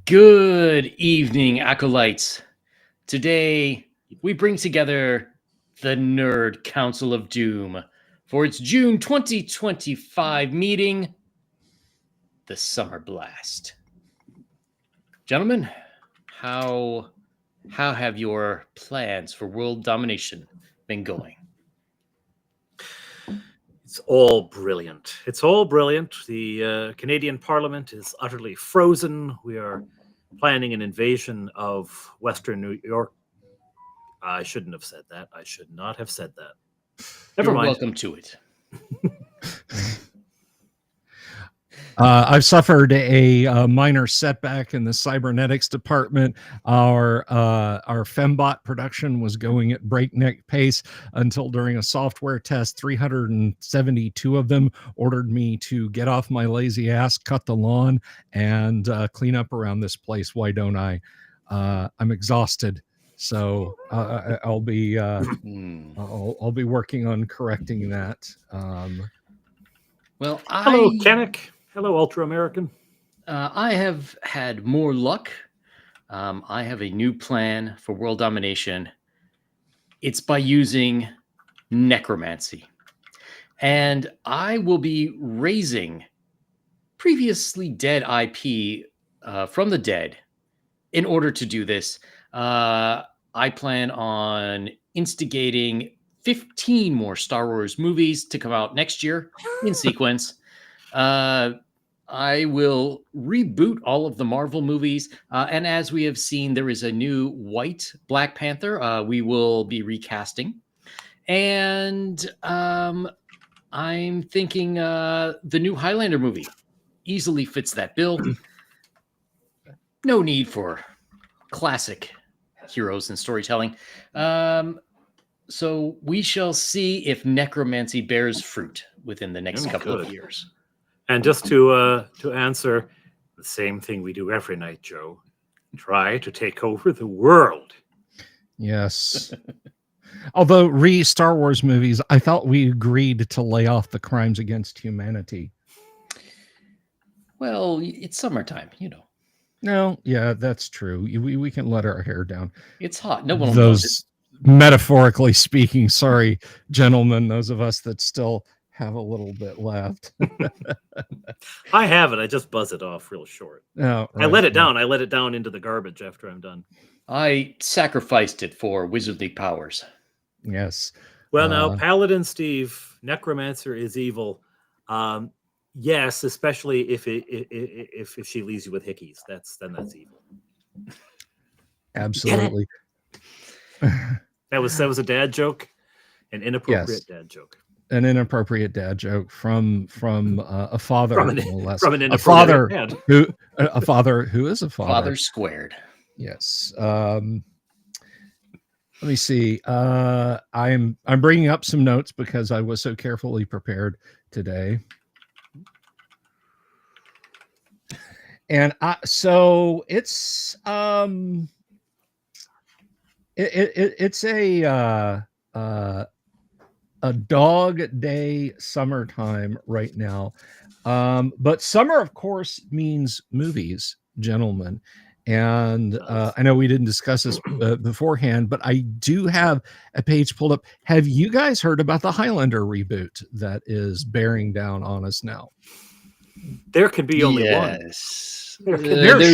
Good evening, acolytes. Today, we bring together the Nerd Council of Doom for its June 2025 meeting, the Summer Blast. Gentlemen, how have your plans for world domination been going? It's all brilliant. It's all brilliant. The Canadian Parliament is utterly frozen. We are planning an invasion of Western New York. I shouldn't have said that. I should not have said that. Never You're mind. welcome to it. I've suffered a minor setback in the cybernetics department. Our fembot production was going at breakneck pace until during a software test, 372 of them ordered me to get off my lazy ass, cut the lawn, and clean up around this place. Why don't I? I'm exhausted, so I'll be I'll be working on correcting that. Well, Hello, Kennick. Hello, Ultra American. I have had more luck. I have a new plan for world domination. It's by using necromancy. And I will be raising previously dead IP from the dead. In order to do this, I plan on instigating 15 more Star Wars movies to come out next year in sequence. I will reboot all of the Marvel movies. And as we have seen, there is a new white Black Panther we will be recasting. And I'm thinking the new Highlander movie easily fits that bill. No need for classic heroes and storytelling. So we shall see if necromancy bears fruit within the next couple of years. And just to answer the same thing we do every night, Joe, try to take over the world. Yes. Although Star Wars movies, I thought we agreed to lay off the crimes against humanity. Well, it's summertime, you know. No, yeah, that's true. We can let our hair down. It's hot. No one will those metaphorically speaking. Sorry, gentlemen, those of us that still have a little bit left. I have it. I just buzz it off real short. Oh, right, I let it down. I let it down into the garbage after I'm done. I sacrificed it for wizardly powers. Yes. Well, now, Paladin Steve, Necromancer is evil. Yes, especially if she leaves you with hickeys. Then that's evil. Absolutely. That was a dad joke, an inappropriate dad joke. An inappropriate dad joke from a father, from an a father dad. a father who is a father. Father squared. Yes. Let me see. I'm bringing up some notes because I was so carefully prepared today. And so it's it's a dog day summertime right now. But summer, of course, means movies, gentlemen. And I know we didn't discuss this beforehand, but I do have a page pulled up. Have you guys heard about the Highlander reboot that is bearing down on us now? There can be only one. There's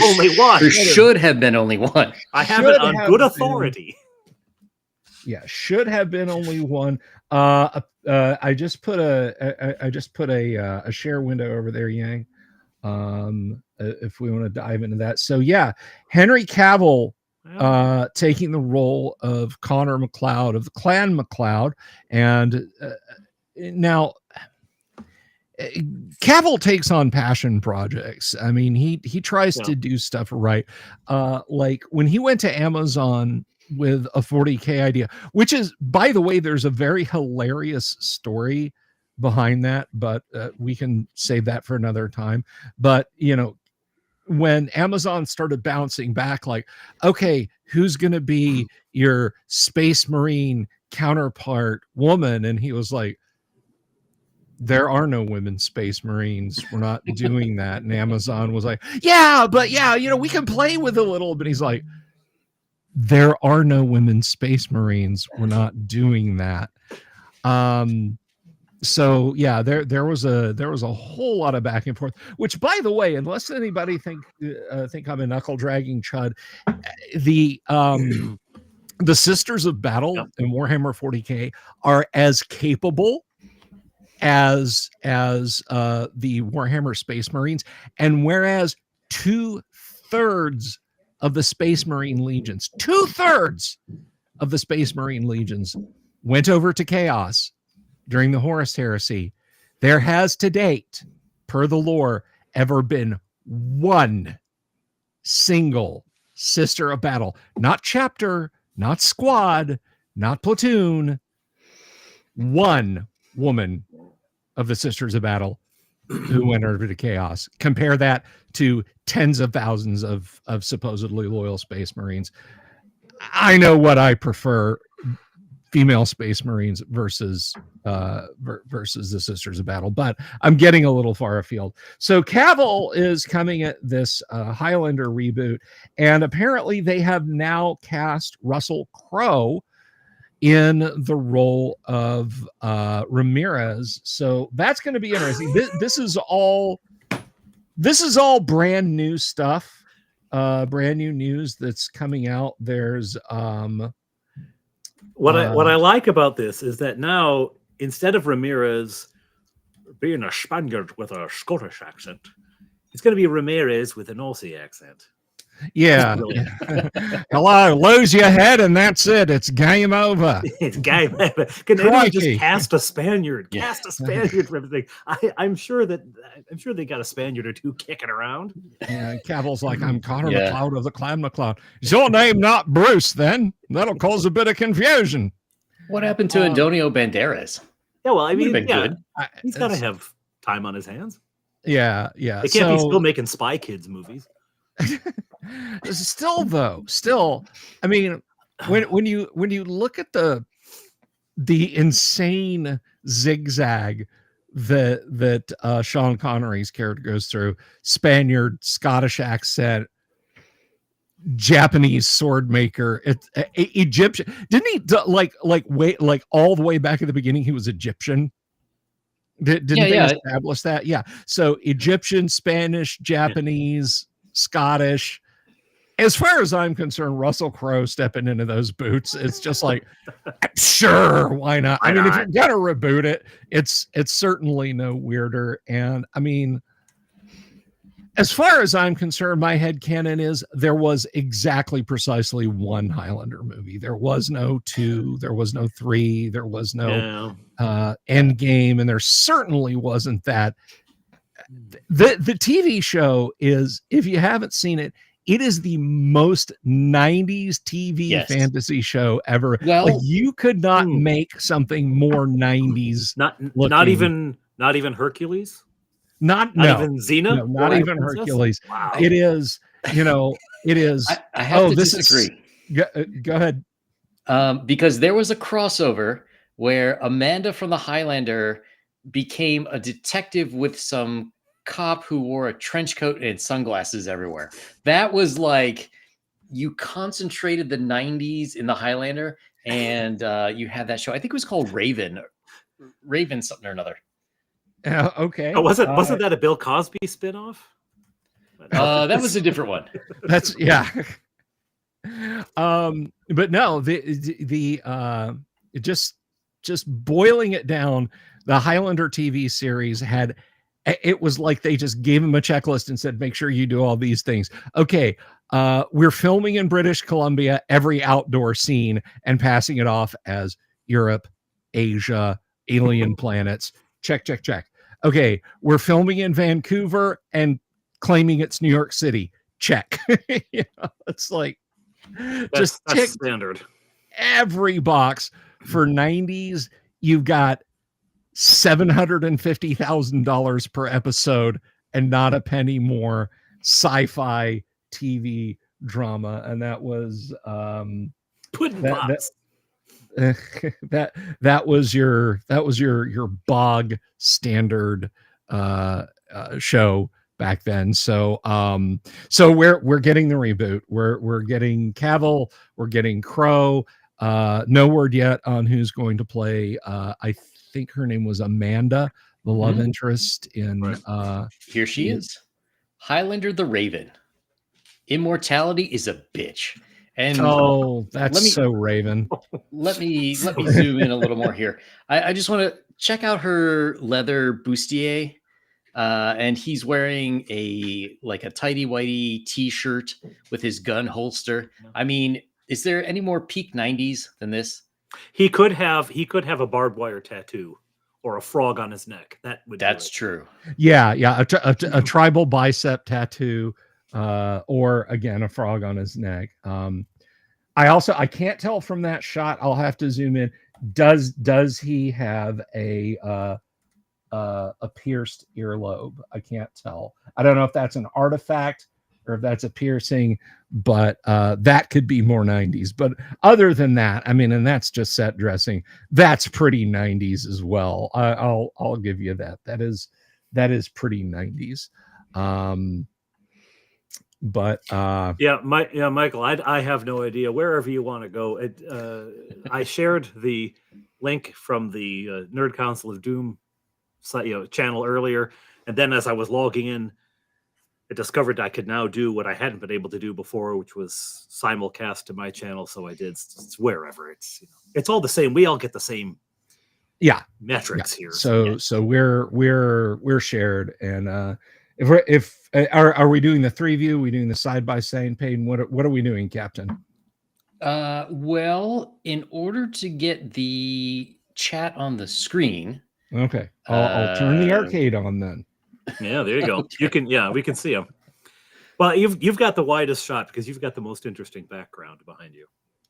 only one. There should have been only one. I have it on good authority. Yeah, should have been only one. I just put a share window over there, Yang. If we want to dive into that. So yeah, Henry Cavill taking the role of Connor MacLeod of the Clan MacLeod, and now Cavill takes on passion projects. I mean, he tries to do stuff right. Like when he went to Amazon with a 40K idea, which is, by the way, there's a very hilarious story behind that, but we can save that for another time. But you know, when Amazon started bouncing back, like, okay, who's going to be your Space Marine counterpart woman? And he was like, there are no women space marines. We're not doing that. And Amazon was like, yeah, but yeah, we can play with a little. But he's like, there are no women space marines. We're not doing that. So yeah, there was a whole lot of back and forth. Which, by the way, unless anybody think I'm a knuckle dragging chud, the Sisters of Battle in Warhammer 40K are as capable as the Warhammer Space Marines, and whereas 2/3 of the Space Marine legions, 2/3 of the Space Marine legions went over to Chaos during the Horus Heresy, there has to date, per the lore, ever been one single Sister of Battle, not chapter, not squad, not platoon, one woman of the Sisters of Battle who went over to Chaos. Compare that to tens of thousands of supposedly loyal Space Marines. I know what I prefer: female Space Marines versus the Sisters of Battle, but I'm getting a little far afield. So Cavill is coming at this Highlander reboot, and apparently they have now cast Russell Crowe in the role of Ramirez. So that's going to be interesting. This is all brand new stuff, brand new news that's coming out. There's what I like about this is that now, instead of Ramirez being a Spaniard with a Scottish accent, it's going to be Ramirez with an Aussie accent. Yeah. Hello, lose your head and that's it. It's game over. It's game over. Can anyone just cast a Spaniard? Yeah. Cast a Spaniard for everything. I'm sure they got a Spaniard or two kicking around. Yeah, Cavill's like, I'm Connor McLeod of the Clan McLeod. Is your name not Bruce then? That'll cause a bit of confusion. What happened to Antonio Banderas? Yeah, well, I mean, good. He's got to have time on his hands. Yeah. They can't be still making Spy Kids movies. Still, I mean, when you look at the insane zigzag that Sean Connery's character goes through, Spaniard, Scottish accent, Japanese sword maker, Egyptian. Didn't he like all the way back at the beginning he was Egyptian? Didn't they establish that? Yeah. So Egyptian, Spanish, Japanese, Scottish. As far as I'm concerned, Russell Crowe stepping into those boots, it's just like, sure, why not? If you're gonna reboot it, it's certainly no weirder. And I mean, as far as I'm concerned, my headcanon is there was precisely one Highlander movie. There was no 2, there was no 3, there was no Endgame, and there certainly wasn't that. The TV show is, if you haven't seen it, it is the most 90s TV fantasy show ever. Well, you could not make something more 90s. Not even Hercules. Not even Xena. No, not even Princess? Hercules. Wow. It is. It is. I have to disagree. Go ahead. Because there was a crossover where Amanda from the Highlander became a detective with some cop who wore a trench coat and sunglasses everywhere. That was like, you concentrated the 90s in the Highlander, and you had that show. I think it was called Raven something or another. Okay. Oh, wasn't that a Bill Cosby spinoff? That was a different one. That's but no, the just boiling it down, the Highlander TV series it was like they just gave him a checklist and said, make sure you do all these things. Okay, we're filming in British Columbia, every outdoor scene, and passing it off as Europe, Asia, alien planets. Check. Okay, we're filming in Vancouver and claiming it's New York City. Check. It's like, that's tick standard. Every box. For 90s, you've got $750,000 per episode and not a penny more. Sci-fi TV drama, and that was Puddin' Pops. that was your bog standard show back then. So we're getting the reboot. We're getting Cavill, we're getting Crow. No word yet on who's going to play. I think her name was Amanda, the love interest in. Right. Here she is, Highlander the Raven. Immortality is a bitch. And that's so Raven. Let me zoom in a little more here. I just want to check out her leather bustier. And he's wearing a tidy whitey t-shirt with his gun holster. I mean, is there any more peak 90s than this? He could have a barbed wire tattoo or a frog on his neck. That's true. Yeah. A tribal bicep tattoo, or again a frog on his neck. I can't tell from that shot. I'll have to zoom in. Does he have a pierced earlobe? I can't tell. I don't know if that's an artifact or if that's a piercing, but that could be more 90s. But other than that, I mean, and that's just set dressing. That's pretty 90s as well. I'll give you that. That is pretty 90s. Michael, I have no idea. Wherever you want to go, I shared the link from the Nerd Council of Doom channel earlier, and then as I was logging in, I discovered I could now do what I hadn't been able to do before, which was simulcast to my channel. So I did. It's wherever it's all the same. We all get the same metrics here. So we're shared, and if are we doing the 3 view? Are we doing the side by side, Payton? What are we doing, Captain? Well, in order to get the chat on the screen. Okay, I'll turn the arcade on then. Yeah, there you go. Okay. You can, we can see them. Well, you've got the widest shot because you've got the most interesting background behind you.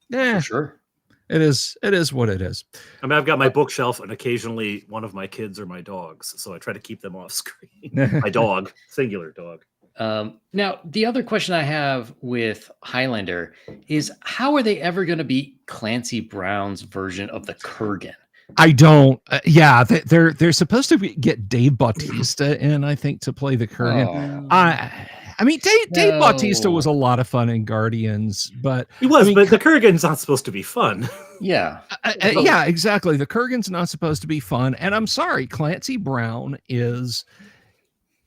Yeah, for sure. It is what it is. I mean, I've got my bookshelf and occasionally one of my kids or my dogs, so I try to keep them off screen. My dog, singular dog. Now, the other question I have with Highlander is, how are they ever going to be Clancy Brown's version of the Kurgan? I don't. They're supposed to get Dave Bautista in, I think, to play the Kurgan. I mean, Dave Bautista was a lot of fun in Guardians, but he was. But the Kurgan's not supposed to be fun. Yeah, yeah, exactly. The Kurgan's not supposed to be fun, and I'm sorry, Clancy Brown is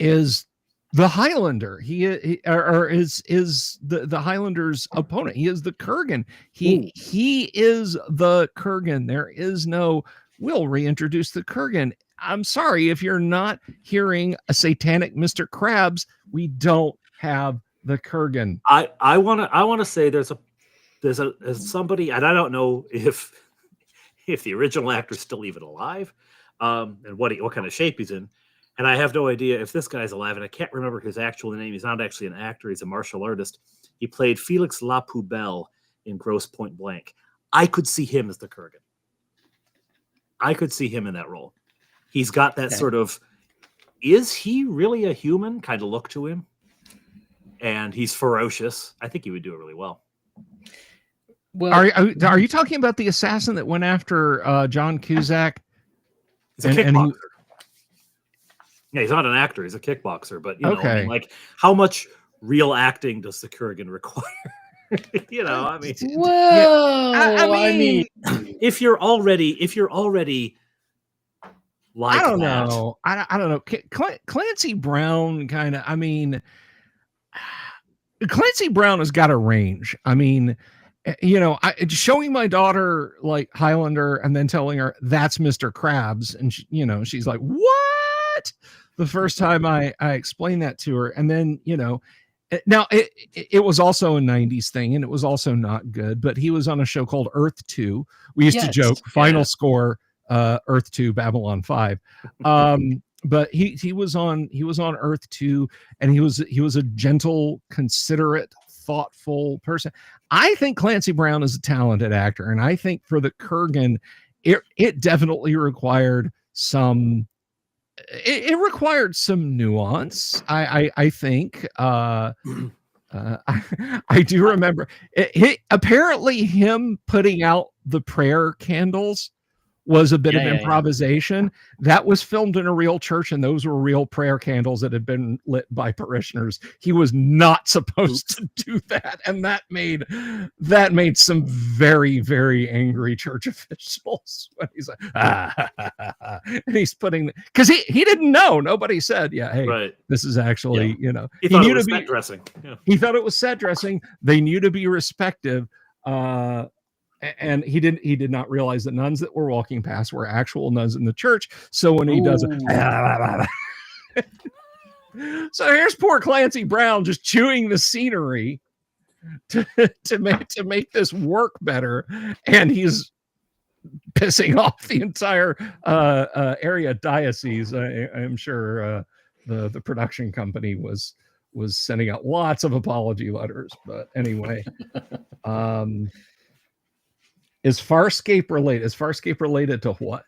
the Highlander. He is the Highlander's opponent. He is the Kurgan. He is the Kurgan. There is no, we'll reintroduce the Kurgan. I'm sorry, if you're not hearing a satanic Mr. Krabs, we don't have the Kurgan. I want to say there's somebody, and I don't know if the original actor's still even alive, and what kind of shape he's in. And I have no idea if this guy's alive, and I can't remember his actual name. He's not actually an actor. He's a martial artist. He played Felix La Poubelle in Grosse Point Blank. I could see him as the Kurgan. I could see him in that role. He's got that sort of, is he really a human kind of look to him? And he's ferocious. I think he would do it really well. Well, are you talking about the assassin that went after John Cusack? He's a kickboxer. Yeah, he's not an actor. He's a kickboxer. But, you know, I mean, like, how much real acting does the Kurgan require? I mean, well, I mean, if you're already like, I don't know. I don't know. Clancy Brown kind of, I mean, Clancy Brown has got a range. I mean, showing my daughter like Highlander and then telling her that's Mr. Krabs, and she's like, what? The first time I explained that to her, and then now it was also a 90s thing, and it was also not good, but he was on a show called Earth 2. We used to joke final score Earth 2 Babylon 5. But he was on Earth 2, and he was a gentle, considerate, thoughtful person. I think Clancy Brown is a talented actor, and I think for the Kurgan, it definitely required some. It required some nuance. I think. I do remember apparently him putting out the prayer candles was a bit of improvisation. That was filmed in a real church, and those were real prayer candles that had been lit by parishioners. He was not supposed to do that, and that made some very, very angry church officials when he's like, and he's putting, because he didn't know. Nobody said, hey, this is actually, he thought it was set dressing. Yeah. He thought it was set dressing. They knew to be respective. And he did not realize that nuns that were walking past were actual nuns in the church. So when he does it, so here's poor Clancy Brown just chewing the scenery to make this work better, and he's pissing off the entire area diocese. I'm sure the production company was sending out lots of apology letters, but anyway. Is Farscape related? Is Farscape related to what?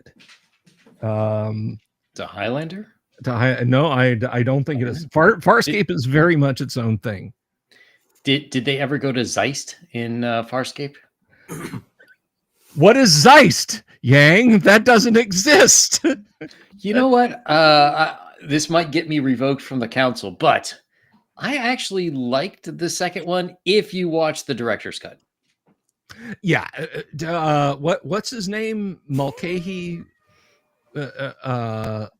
To Highlander? No, I don't think it is. Farscape is very much its own thing. Did they ever go to Zeist in Farscape? What is Zeist, Yang? That doesn't exist. You know what? This might get me revoked from the council, but I actually liked the second one if you watch the director's cut. Yeah, what's his name? Mulcahy, the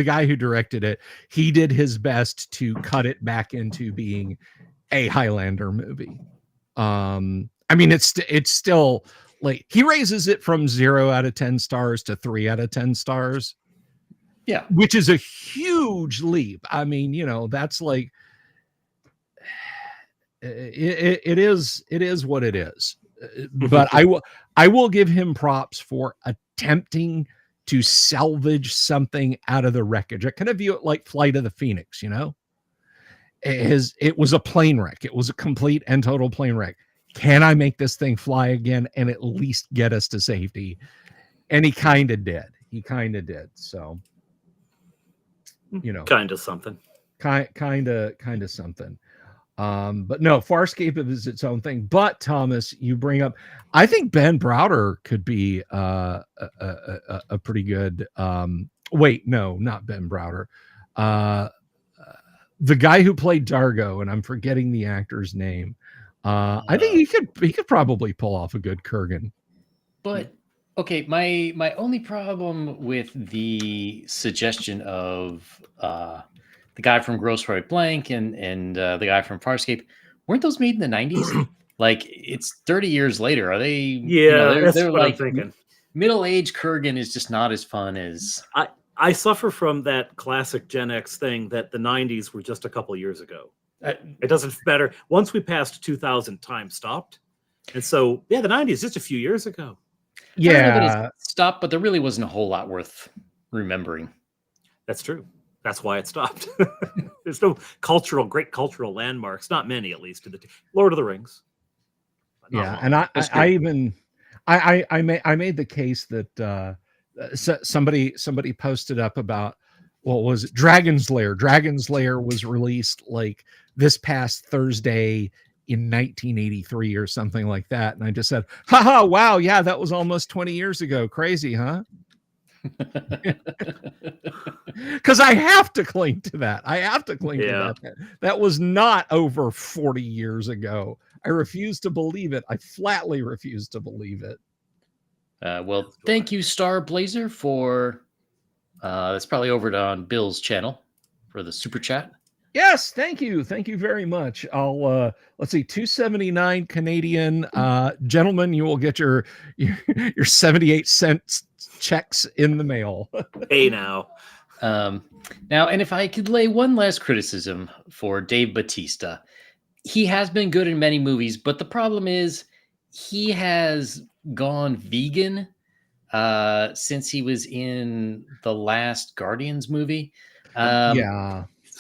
guy who directed it. He did his best to cut it back into being a Highlander movie. I mean, it's still like he raises it from 0 out of 10 stars to 3 out of 10 stars. Yeah, which is a huge leap. I mean, that's like. It is what it is, but I will give him props for attempting to salvage something out of the wreckage. I kind of view it like Flight of the Phoenix. It was a plane wreck. It was a complete and total plane wreck. Can I make this thing fly again and at least get us to safety? And he kind of did. So, kind of something. Kind of something. But no, Farscape is its own thing. But Thomas, you bring up, I think Ben Browder could be a pretty good. Wait, no, not Ben Browder. The guy who played Dargo, and I'm forgetting the actor's name. I think he could probably pull off a good Kurgan. But okay, my only problem with the suggestion of the guy from Grosse Pointe Blank and the guy from Farscape, weren't those made in the 90s? Like, it's 30 years later. Are they? Yeah, they're what like I'm thinking. Middle-aged Kurgan is just not as fun as. I suffer from that classic Gen X thing that the 90s were just a couple years ago. It doesn't matter. Once we passed 2000, time stopped. And so, the 90s, just a few years ago. Yeah. It stopped, but there really wasn't a whole lot worth remembering. That's true. That's why it stopped. There's no great cultural landmarks, not many at least. Lord of the Rings. Yeah, and I made the case that somebody posted up about what was it? Dragon's Lair. Dragon's Lair was released like this past Thursday in 1983 or something like that, and I just said, "Haha! Wow, yeah, that was almost 20 years ago. Crazy, huh?" Because I have to cling to that. To that. That was not over 40 years ago. I refuse to believe it. I flatly refuse to believe it. Well, thank you, Star Blazer, for that's probably over on Bill's channel for the super chat. Yes, thank you very much. I'll let's see, 279 Canadian. Gentlemen, you will get your 78 cents checks in the mail. Hey now. Now, and if I could lay one last criticism for Dave Bautista, he has been good in many movies, but the problem is he has gone vegan since he was in the last Guardians movie.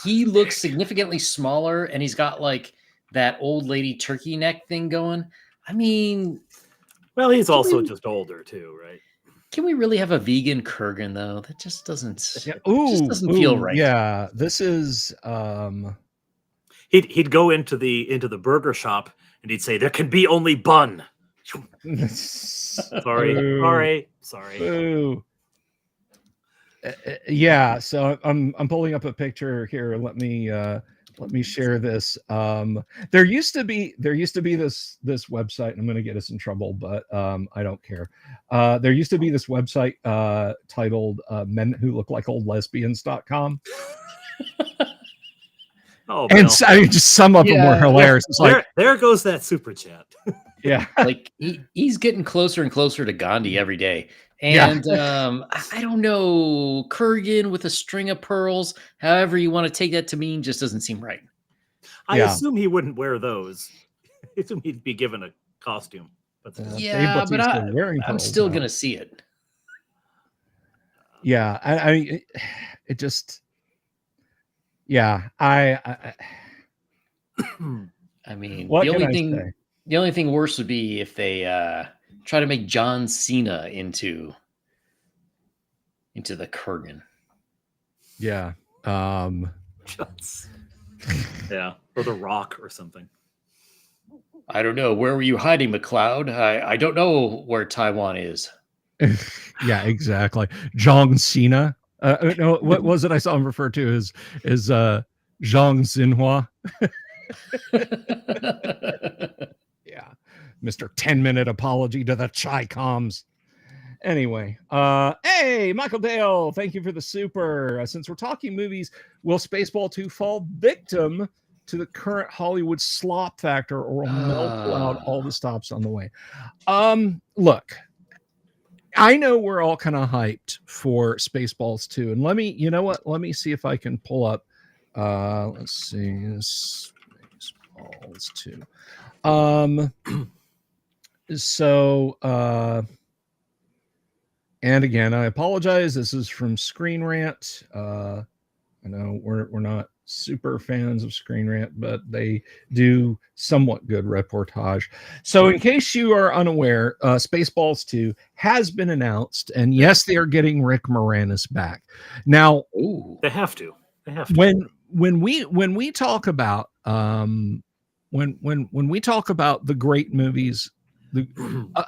He looks significantly smaller, and he's got like that old lady turkey neck thing going. I mean, well, he's also just older too, right? Can we really have a vegan Kurgan though? That just doesn't. Feel right. Yeah, this is. He'd go into the burger shop and he'd say, "There can be only bun." Sorry, Boo. sorry. Boo. Yeah, so I'm pulling up a picture here. Let me share this. There used to be this website, and I'm going to get us in trouble, but I don't care. There used to be this website titled Men Who Look Like Old Lesbians.com. Oh, And Bill. I mean, just some of them were Yeah. hilarious. It's like, there goes that super chat. yeah, Like he's getting closer and closer to Gandhi every day. Yeah. And I don't know, Kurgan with a string of pearls, however you want to take that to mean, just doesn't seem right. I Yeah. assume he wouldn't wear those. I assume he'd be given a costume. But Yeah, but wearing I'm pearls still now. going to see it. Yeah, it just, yeah, I mean, What the can only I thing say? the only thing worse would be if they try to make John Cena into the Kurgan. Yeah. Yeah, or The Rock or something. I don't know. Where were you hiding, McLeod? I don't know where Taiwan is. Yeah, exactly. John Cena. No, what was it I saw him referred to as Zhang Xinhua? Yeah. Mr. 10-minute apology to the Chi Coms. Anyway, hey, Michael Dale, thank you for the super. Since we're talking movies, will Spaceball 2 fall victim to the current Hollywood slop factor, or will melt out all the stops on the way? Look, I know we're all kind of hyped for Spaceballs 2, and let me, you know what? Let me see if I can pull up. Let's see, Spaceballs 2. And again, I apologize. This is from Screen Rant. I know we're not super fans of Screen Rant, but they do somewhat good reportage. So in case you are unaware, Spaceballs 2 has been announced, and yes, they are getting Rick Moranis back. Now, they have to. When we talk about when we talk about the great movies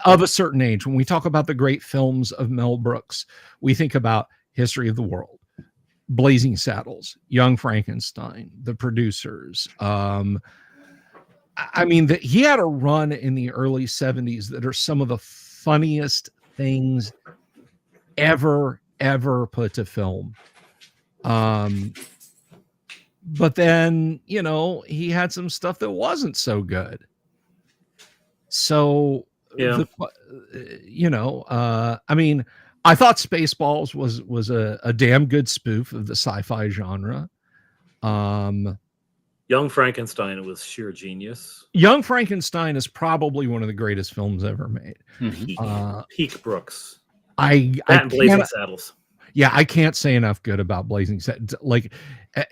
of a certain age, when we talk about the great films of Mel Brooks, we think about History of the World, Blazing Saddles, Young Frankenstein, The Producers. I mean, he had a run in the early 70s that are some of the funniest things ever put to film. But then, you know, he had some stuff that wasn't so good. So, yeah. I mean, I thought Spaceballs was a damn good spoof of the sci-fi genre. Young Frankenstein was sheer genius. Young Frankenstein is probably one of the greatest films ever made. Peak Brooks. And Blazing Saddles. Yeah, I can't say enough good about Blazing Saddles. Like,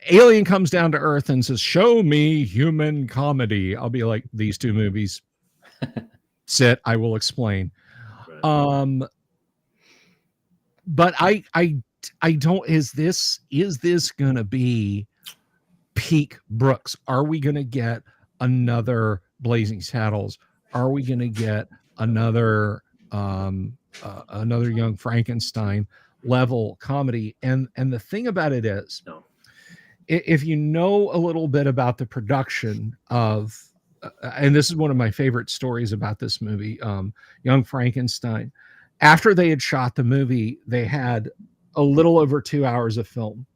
Alien comes down to Earth and says, "Show me human comedy." I'll be like, these two movies. Sit, I will explain. Right. But I don't. Is this gonna be peak Brooks? Are we gonna get another Blazing Saddles? Are we gonna get another Young Frankenstein level comedy? And the thing about it is, if you know a little bit about the production of, and this is one of my favorite stories about this movie, Young Frankenstein, after they had shot the movie, they had a little over 2 hours of film.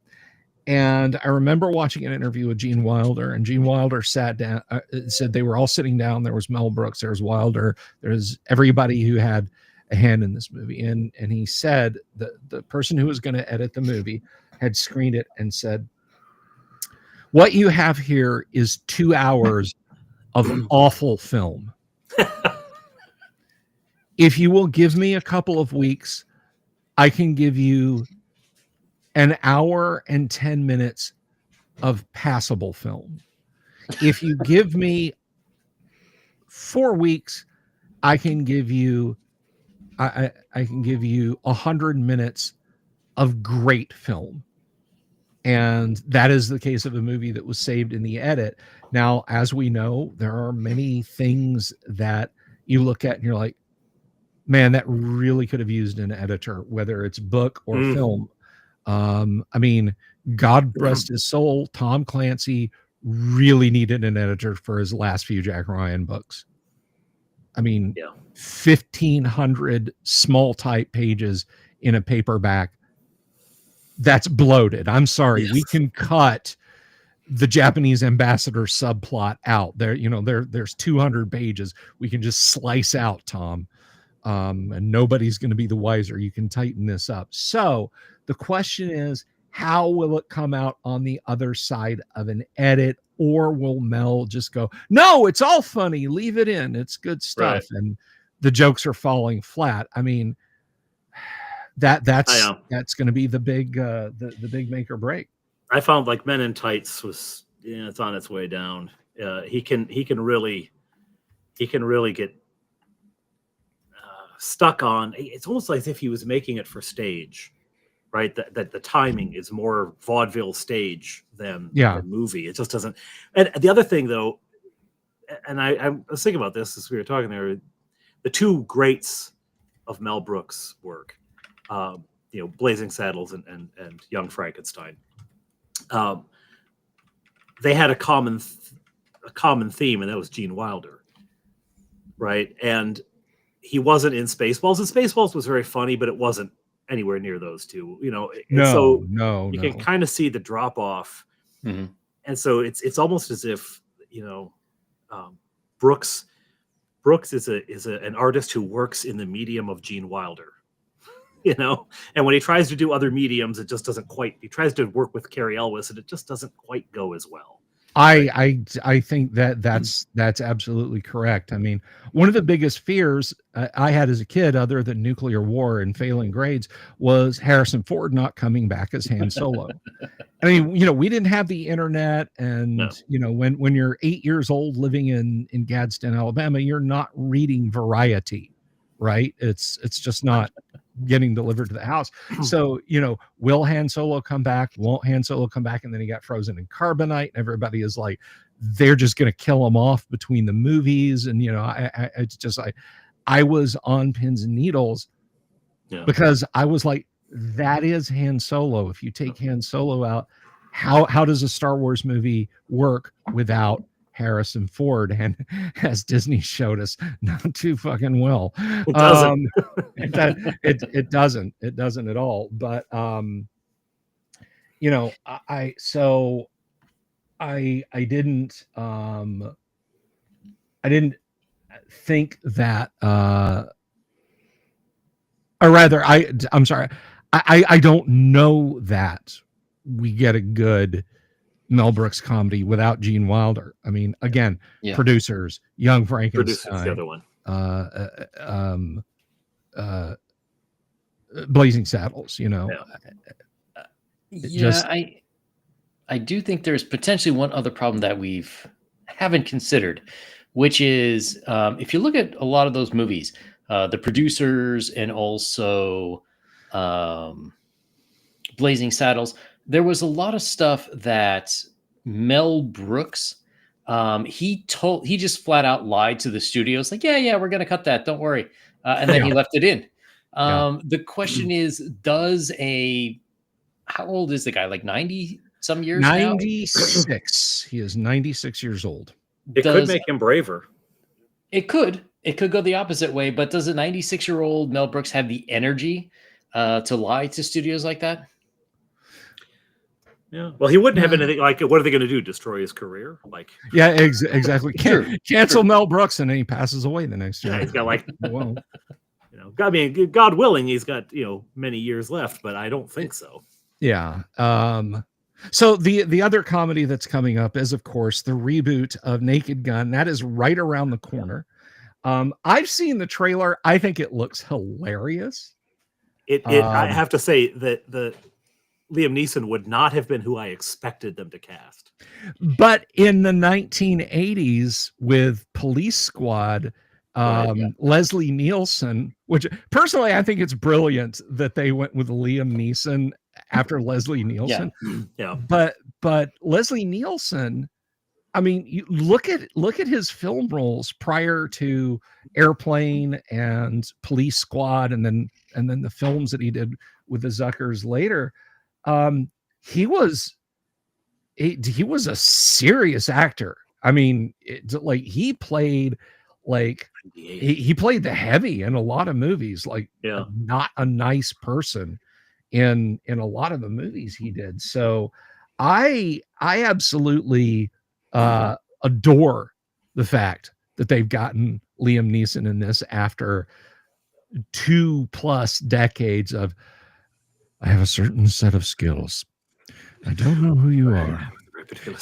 And I remember watching an interview with Gene Wilder, and Gene Wilder sat down, said they were all sitting down. There was Mel Brooks, there was Wilder, there's everybody who had a hand in this movie. And he said that the person who was going to edit the movie had screened it and said, "What you have here is 2 hours of awful film. If you will give me a couple of weeks, I can give you an hour and 10 minutes of passable film. If you give me 4 weeks, I can give you I can give you 100 minutes of great film." And that is the case of a movie that was saved in the edit. Now, as we know, there are many things that you look at and you're like, man, that really could have used an editor, whether it's book or film. I mean, God rest his soul, Tom Clancy really needed an editor for his last few Jack Ryan books. I mean, 1,500 small type pages in a paperback. That's bloated. I'm sorry. Yes. We can cut the Japanese ambassador subplot out there. You know, there's 200 pages. We can just slice out, Tom. And nobody's going to be the wiser. You can tighten this up. So the question is, how will it come out on the other side of an edit? Or will Mel just go, no, it's all funny, leave it in, it's good stuff, and the jokes are falling flat? I mean, that's going to be the big the big make or break. I found like Men in Tights was, it's on its way down. He can really get stuck on. It's almost like as if he was making it for stage. Right, that the timing is more vaudeville stage than movie. It just doesn't. And the other thing, though, and I was thinking about this as we were talking there, the two greats of Mel Brooks' work, Blazing Saddles and Young Frankenstein. They had a common theme, and that was Gene Wilder, right? And he wasn't in Spaceballs. And Spaceballs was very funny, but it wasn't anywhere near those two, No, you can kind of see the drop off, and so it's almost as if Brooks is an artist who works in the medium of Gene Wilder, and when he tries to do other mediums, it just doesn't quite. He tries to work with Cary Elwes, and it just doesn't quite go as well. I think that's absolutely correct. I mean, one of the biggest fears I had as a kid, other than nuclear war and failing grades, was Harrison Ford not coming back as Han Solo. I mean, we didn't have the internet, and when you're 8 years old living in Gadsden, Alabama, you're not reading Variety, right? It's just not getting delivered to the house. So, will Han Solo come back? Won't Han Solo come back? And then he got frozen in carbonite, and everybody is like, they're just going to kill him off between the movies. And, I was on pins and needles because I was like, that is Han Solo. If you take Han Solo out, how does a Star Wars movie work without Harrison Ford? And as Disney showed us, not too fucking well. It doesn't. It doesn't at all. But I didn't think that, or rather, I'm sorry, I don't know that we get a good Mel Brooks comedy without Gene Wilder. I mean, again, producers, Young Frankenstein, the other one, Blazing Saddles. I do think there's potentially one other problem that haven't considered, which is if you look at a lot of those movies, the producers and also Blazing Saddles, there was a lot of stuff that Mel Brooks, he just flat out lied to the studios, like, yeah, we're going to cut that, don't worry. And then he left it in. The question is, how old is the guy? Like 90 some years 96. Now? He is 96 years old. It could make him braver. It could go the opposite way, but does a 96-year-old Mel Brooks have the energy to lie to studios like that? Yeah. Well, he wouldn't have anything like, what are they going to do? Destroy his career? Like, yeah, exactly. Cancel Mel Brooks, and then he passes away the next year. Yeah, he's got like, I mean, God willing, he's got many years left, but I don't think so. Yeah. So the other comedy that's coming up is, of course, the reboot of Naked Gun. That is right around the corner. I've seen the trailer. I think it looks hilarious. I have to say that the Liam Neeson would not have been who I expected them to cast. But in the 1980s with Police Squad, Leslie Nielsen, which personally I think it's brilliant that they went with Liam Neeson after Leslie Nielsen. Yeah. But Leslie Nielsen, I mean, you look at his film roles prior to Airplane and Police Squad, and then the films that he did with the Zuckers later. Um, he was he was a serious actor. I mean, like he played like he played the heavy in a lot of movies, like Yeah. not a nice person in a lot of the movies he did. So I absolutely adore the fact that they've gotten Liam Neeson in this after 2+ decades of I have a certain set of skills. I don't know who you are.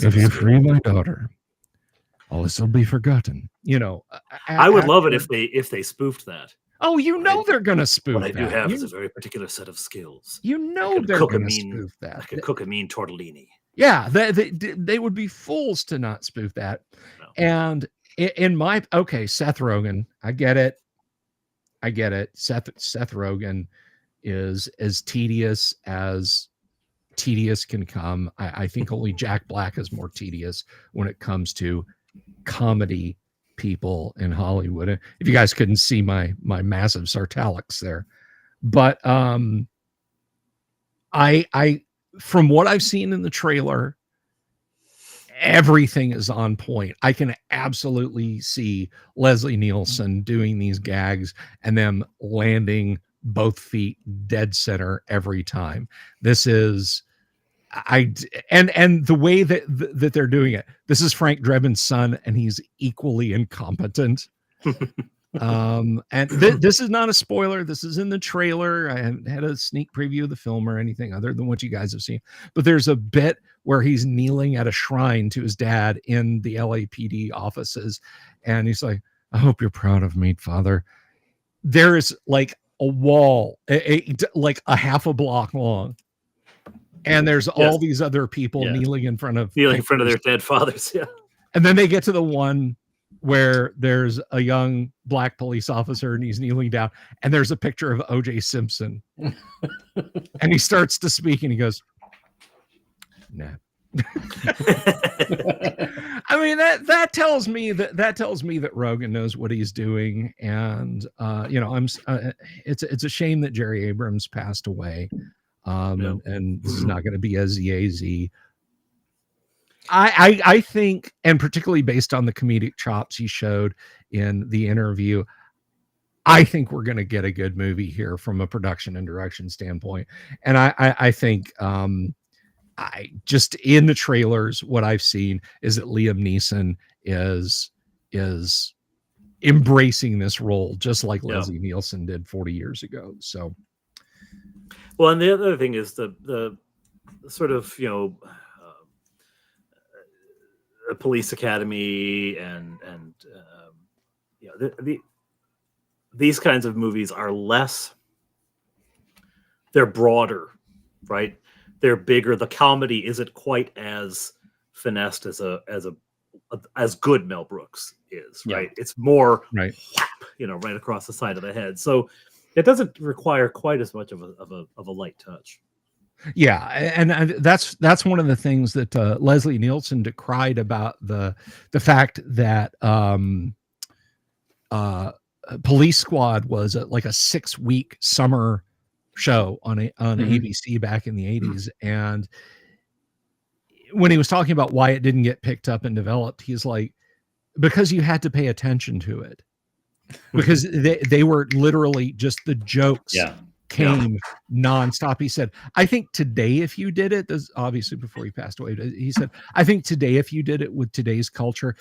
If you free my daughter, all this will be forgotten. You know, I would love it if they spoofed that. Oh, you know they're gonna spoof What I do that. have is a very particular set of skills. You know they're gonna spoof that. I could cook a mean tortellini. Yeah, they would be fools to not spoof that. No. And in my Seth Rogen, I get it. Seth Rogen is as tedious can come. I think only Jack Black is more tedious when it comes to comedy people in Hollywood. If you guys couldn't see my massive sartalics there, but I from what I've seen in the trailer, everything is on point. I can absolutely see Leslie Nielsen doing these gags and them landing both feet dead center every time. This is and the way that they're doing it. This is Frank Drebin's son, and he's equally incompetent. This is not a spoiler. This is in the trailer. I haven't had a sneak preview of the film or anything other than what you guys have seen. But there's a bit where he's kneeling at a shrine to his dad in the LAPD offices, and he's like, "I hope you're proud of me, Father." There is like a wall, like a half a block long, and there's all these other people kneeling in front of their dead fathers. Yeah, and then they get to the one where there's a young black police officer and he's kneeling down, and there's a picture of O.J. Simpson, and he starts to speak and he goes, "Nah." I mean, that tells me that Rogen knows what he's doing, and it's a shame that Jerry Abrams passed away, and this is not going to be a ZAZ. I think, and particularly based on the comedic chops he showed in the interview, I think we're going to get a good movie here from a production and direction standpoint. And I think I just in the trailers, what I've seen is that Liam Neeson is embracing this role just like Leslie Nielsen did 40 years ago. So, well, and the other thing is the sort of a police academy and these kinds of movies are less. They're broader, right? They're bigger. The comedy isn't quite as finessed as good Mel Brooks is, right? It's more right, right across the side of the head. So it doesn't require quite as much of a light touch. Yeah, and that's one of the things that Leslie Nielsen decried about the fact that Police Squad was like a 6-week summer show on ABC back in the 80s, and when he was talking about why it didn't get picked up and developed, he's like, because you had to pay attention to it, because they were literally just the jokes came nonstop. He said, I think today if you did it, this obviously before he passed away, he said, I think today if you did it with today's culture,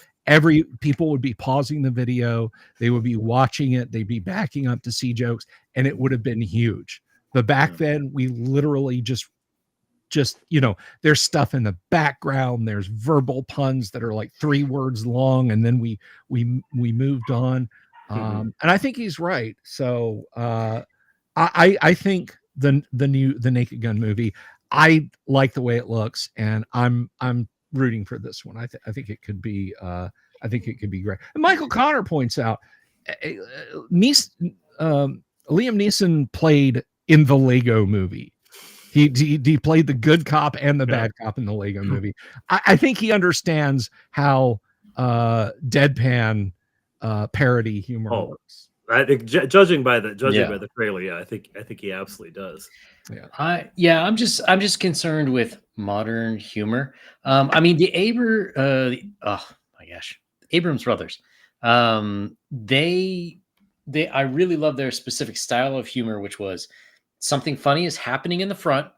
people would be pausing the video, they would be watching it, they'd be backing up to see jokes, and it would have been huge. But back then we literally just there's stuff in the background, there's verbal puns that are like 3 words long, and then we moved on. And I think he's right. So I think the Naked Gun movie, I like the way it looks, and I'm rooting for this one. I think it could be great. And Michael Connor points out Liam Neeson played in the Lego movie. He played the good cop and the Yeah. bad cop in the Lego movie. I think he understands how deadpan parody humor Oh. works. I think judging by the Yeah. trailer, yeah, I think he absolutely does. I'm just concerned with modern humor. I mean oh my gosh, Abrams brothers. They I really love their specific style of humor, which was something funny is happening in the front,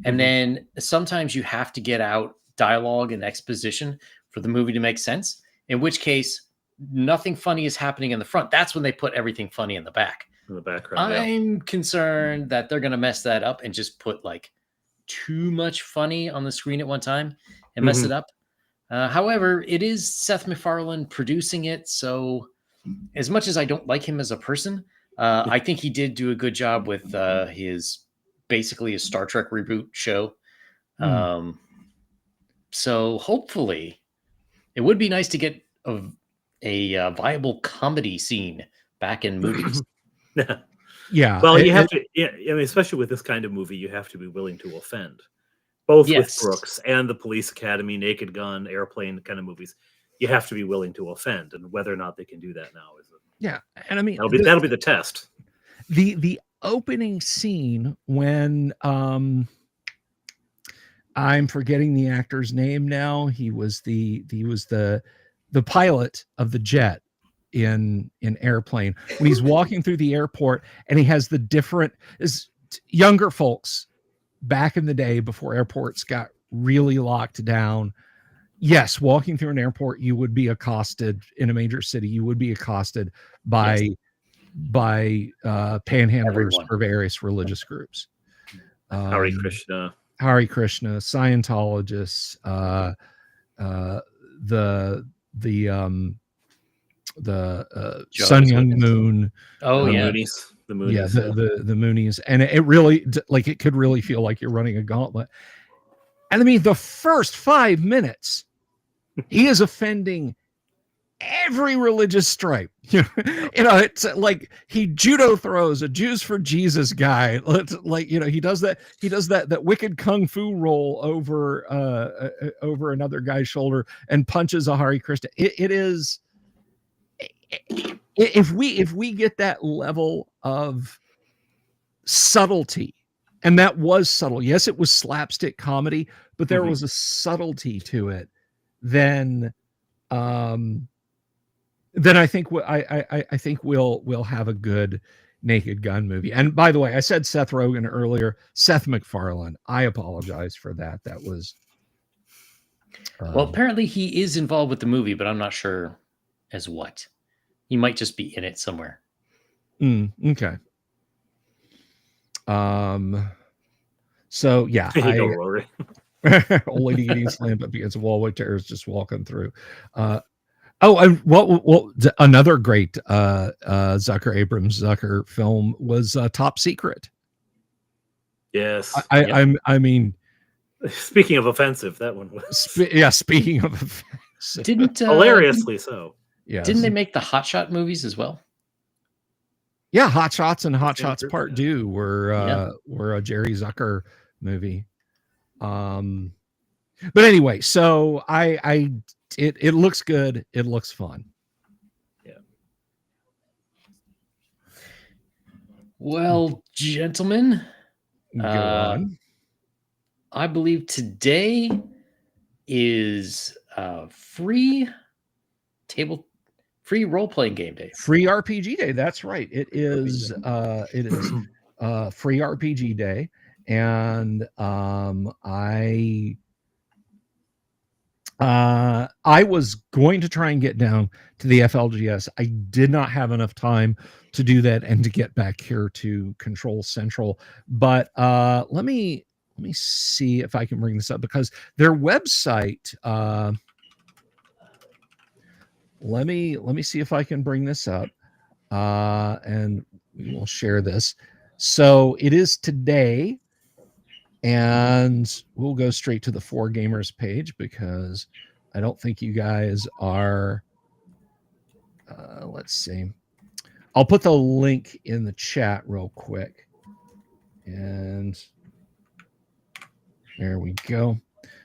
and Mhm. then sometimes you have to get out dialogue and exposition for the movie to make sense. In which case, nothing funny is happening in the front. That's when they put everything funny in the back. In the background, yeah. I'm concerned that they're going to mess that up and just put like too much funny on the screen at one time and mess it up. However, it is Seth MacFarlane producing it. So, as much as I don't like him as a person, I think he did do a good job with his basically a Star Trek reboot show. So, hopefully, it would be nice to get a viable comedy scene back in movies. Yeah. Well, you have to. Yeah, I mean, especially with this kind of movie, you have to be willing to offend. Both with Yes. Brooks and the Police Academy, Naked Gun, Airplane kind of movies, you have to be willing to offend, and whether or not they can do that now is Yeah, and I mean that'll be the test. The opening scene when I'm forgetting the actor's name now. He was the pilot of the jet in Airplane, when he's walking through the airport and he has the different younger folks back in the day before airports got really locked down. Yes, walking through an airport, you would be accosted in a major city. You would be accosted by panhandlers Everyone. for various religious groups. Hare Krishna, Scientologists, Sun Young Moon. Oh the yeah. Moonies, the Yeah, Moonies. the Moonies. And it really, like, it could really feel like you're running a gauntlet. And I mean, the first 5 minutes, he is offending every religious stripe. You know, it's like he judo throws a Jews for Jesus guy. Like, you know, he does that wicked kung fu roll over another guy's shoulder and punches a Hare Krishna. It is, if we get that level of subtlety, and that was subtle. Yes, it was slapstick comedy, but there was a subtlety to it. Then I think I think we'll have a good Naked Gun movie. And by the way, I said Seth Rogen earlier. Seth MacFarlane. I apologize for that. That was well, apparently he is involved with the movie, but I'm not sure as what. He might just be in it somewhere. Okay. So yeah, old lady getting slammed up against a wall with terrorists just walking through. And what another great Abrams Zucker film was Top Secret. Yes. I mean, speaking of offensive, that one was. Speaking of offensive, didn't hilariously so. Yeah. Didn't they make the Hot Shot movies as well? Yeah, Hot Shots and Hot Shots Part 2 were a Jerry Zucker movie. But anyway, so it looks good. It looks fun. Yeah. Well, gentlemen, Go on. I believe today is free role-playing game day. Free RPG day. That's right. It is free RPG day. And I was going to try and get down to the FLGS. I did not have enough time to do that and to get back here to Control Central. But let me see if I can bring this up, because their website. Let me see if I can bring this up, and we will share this. So it is today, and we'll go straight to the 4Gamers page, because I don't think you guys are. Let's see. I'll put the link in the chat real quick, and There we go.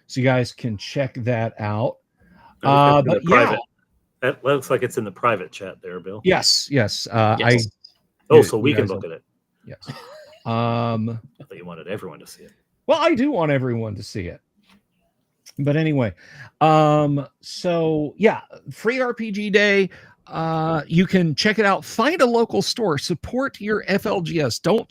So you guys can check that out. I think that's in But the private. That looks like it's in the private chat there, Bill. Yes. Yes. So we can look at it. Yes. I thought you wanted everyone to see it. Well, I do want everyone to see it. But anyway, so yeah, free RPG day. You can check it out. Find a local store. Support your FLGS. Don't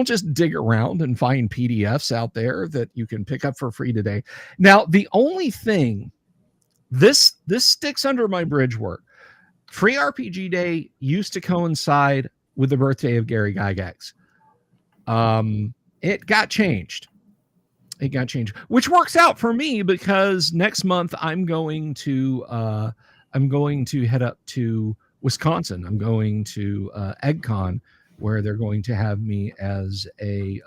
just dig around and find PDFs out there that you can pick up for free today. Now, the only thing this sticks under my bridge work. Free RPG day used to coincide with the birthday of Gary Gygax. It got changed. Which works out for me because next month I'm going to head up to Wisconsin. I'm going to EggCon, where they're going to have me as a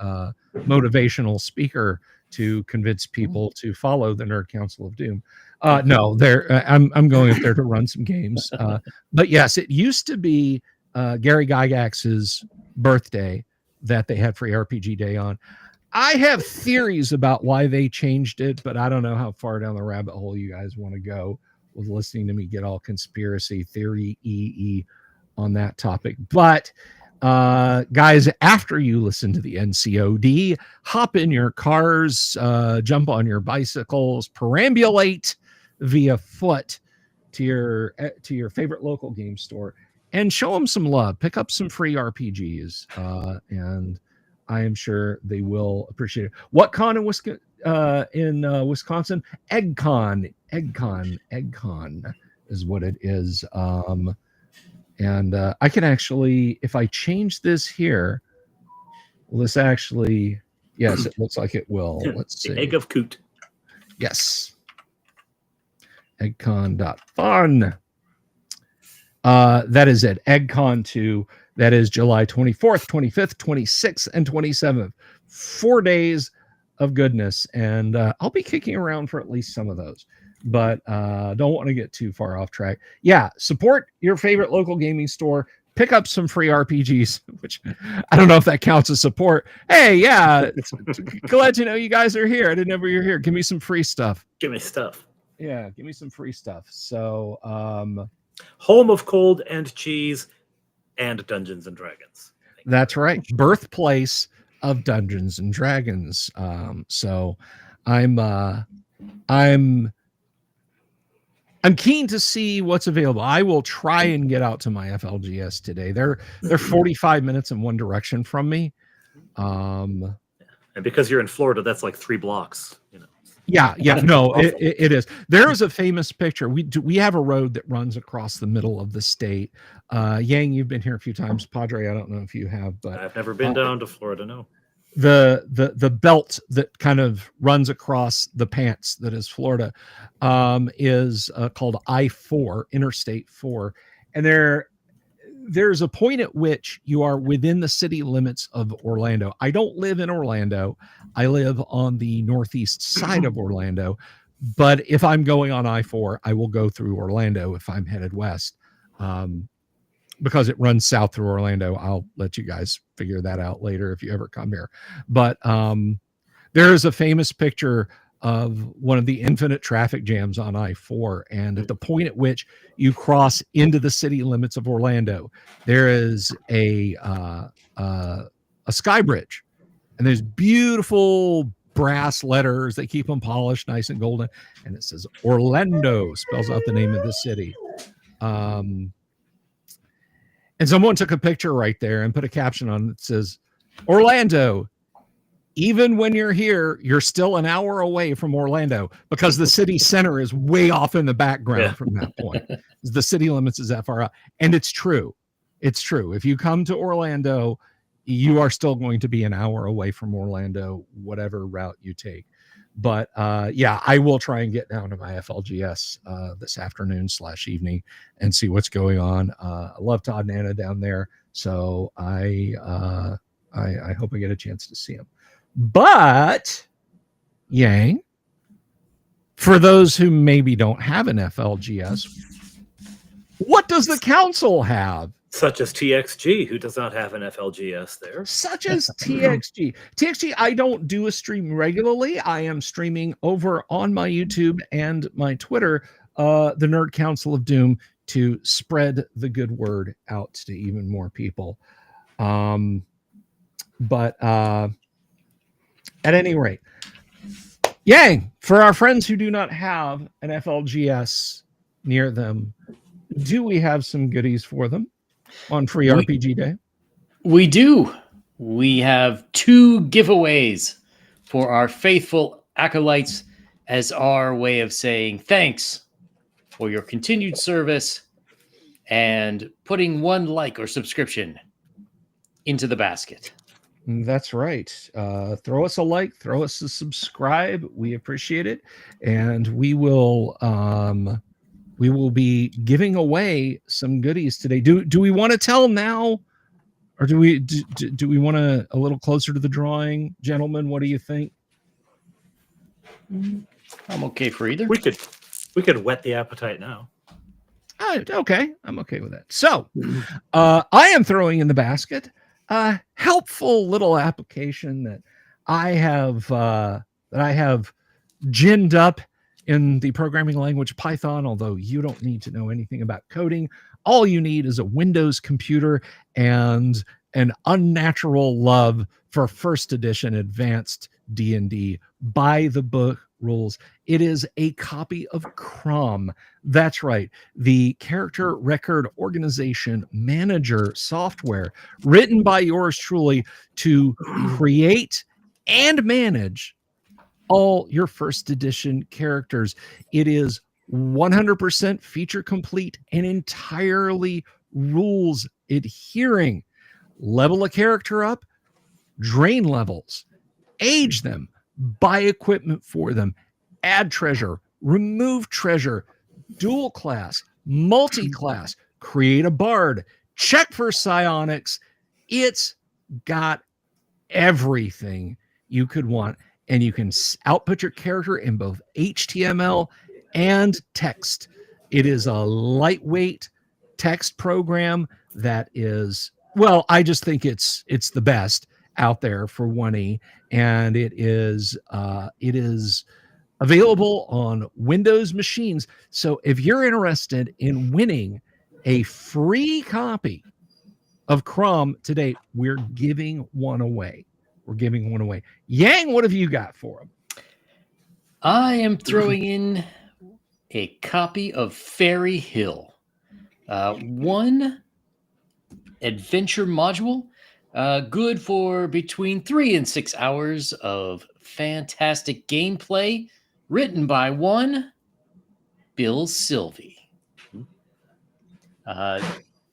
motivational speaker to convince people to follow the Nerd Council of Doom. No, I'm going up there to run some games. But yes, it used to be Gary Gygax's birthday that they had free RPG day on. I have theories about why they changed it, but I don't know how far down the rabbit hole you guys want to go with listening to me get all conspiracy theory on that topic. But guys, after you listen to the NCOD, hop in your cars, jump on your bicycles, perambulate via foot to your favorite local game store and show them some love. Pick up some free RPGs, and I am sure they will appreciate it. What con in Wisconsin? EggCon is what it is. And I can actually, if I change this here, will this actually? Yes, it looks like it will. Let's see. The Egg of Coot. Yes. EggCon.fun. That is at EggCon 2. That is July 24th, 25th, 26th, and 27th. 4 days of goodness. And I'll be kicking around for at least some of those. But don't want to get too far off track. Yeah, support your favorite local gaming store. Pick up some free RPGs, which I don't know if that counts as support. Hey, yeah, glad to know you guys are here. I didn't know you were here. Give me some free stuff. Give me stuff. Yeah, give me some free stuff. So, home of cold and cheese and Dungeons and Dragons. That's right. Birthplace of Dungeons and Dragons. So I'm keen to see what's available. I will try and get out to my FLGS today. They're 45 minutes in one direction from me. And because you're in Florida, that's like 3 blocks, you know. Yeah, no, it is. There is a famous picture. We have a road that runs across the middle of the state. Yang, you've been here a few times. Padre, I don't know if you have, but I've never been down to Florida. No. The belt that kind of runs across the pants that is Florida is called I-4, Interstate 4, and there's a point at which you are within the city limits of Orlando. I don't live in Orlando. I live on the northeast side of Orlando. But if I'm going on I-4, I will go through Orlando if I'm headed west. Because it runs south through Orlando. I'll let you guys figure that out later if you ever come here. But there is a famous picture of one of the infinite traffic jams on I-4. And at the point at which you cross into the city limits of Orlando, there is a sky bridge. And there's beautiful brass letters. They keep them polished, nice and golden. And it says Orlando, spells out the name of the city. And someone took a picture right there and put a caption on it that says, Orlando, even when you're here, you're still an hour away from Orlando because the city center is way off in the background from that point. The city limits is that far out. And it's true. It's true. If you come to Orlando, you are still going to be an hour away from Orlando, whatever route you take. But yeah, I will try and get down to my FLGS this afternoon / evening and see what's going on. I love Todd and Anna down there. So I hope I get a chance to see him. But Yang, for those who maybe don't have an FLGS, what does the council have Such as TXG, who does not have an FLGS there. Such as TXG. TXG, I don't do a stream regularly. I am streaming over on my YouTube and my Twitter, the Nerd Council of Doom, to spread the good word out to even more people. But at any rate, Yang, for our friends who do not have an FLGS near them, do we have some goodies for them on Free RPG Day? We do. We have 2 giveaways for our faithful acolytes as our way of saying thanks for your continued service and putting 1 like or subscription into the basket. That's right. Throw us a like, throw us a subscribe. We appreciate it, and we will be giving away some goodies today. Do we want to tell now, or do we want to a little closer to the drawing, gentlemen? What do you think? I'm okay for either. We could whet the appetite now. Okay, I'm okay with that. So, I am throwing in the basket a helpful little application that I have ginned up in the programming language Python. Although you don't need to know anything about coding, all you need is a Windows computer and an unnatural love for first edition advanced D&D by the book rules. It is a copy of Crom. That's right, the character record organization manager software written by yours truly to create and manage all your first edition characters. It is 100% feature complete and entirely rules adhering. Level a character up, drain levels, age them, buy equipment for them, add treasure, remove treasure, dual class, multi-class, create a bard, check for psionics. It's got everything you could want, and you can output your character in both HTML and text. It is a lightweight text program that is, well, I just think it's the best out there for 1E, and it is available on Windows machines. So if you're interested in winning a free copy of Crom today, we're giving one away. Yang, what have you got for him? I am throwing in a copy of Fairy Hill. 1 adventure module, good for between 3 and 6 hours of fantastic gameplay, written by one Bill Sylvie.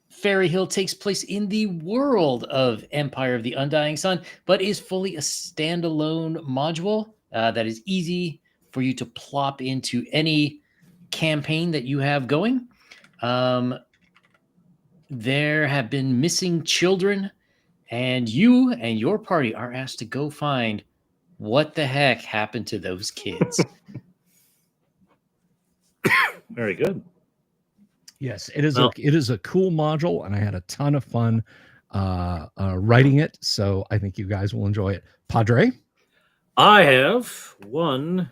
Fairy Hill takes place in the world of Empire of the Undying Sun, but is fully a standalone module that is easy for you to plop into any campaign that you have going. There have been missing children, and you and your party are asked to go find what the heck happened to those kids. Very good. Yes, it is a cool module, and I had a ton of fun writing it. So I think you guys will enjoy it. Padre? I have 1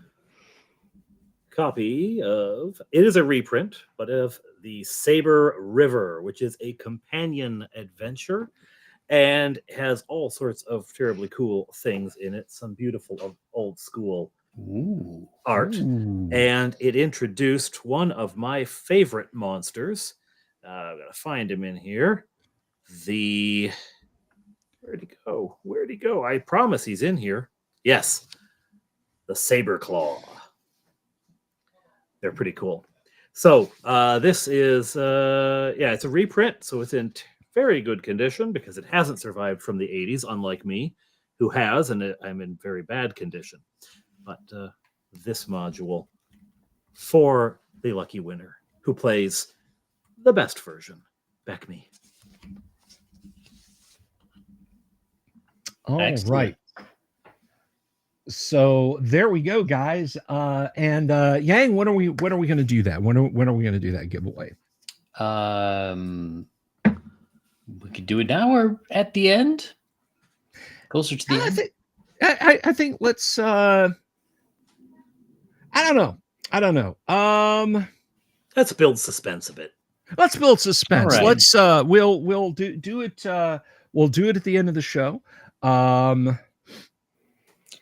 copy of, it is a reprint, but of the Saber River, which is a companion adventure and has all sorts of terribly cool things in it. Some beautiful old school art. And it introduced one of my favorite monsters. I've got to find him in here. Where'd he go? I promise he's in here. Yes. The Saber Claw. They're pretty cool. So this is, it's a reprint. So it's in very good condition because it hasn't survived from the 80s, unlike me, who has, and I'm in very bad condition. But this module for the lucky winner who plays the best version, back me. All right. So there we go, guys. And Yang, when are we going to do that? When are we going to do that giveaway? We could do it now or at the end, closer to the I end. think I think let's. I don't know. Let's build suspense a bit. Let's build suspense. All right. Let's we'll do it. We'll do it at the end of the show.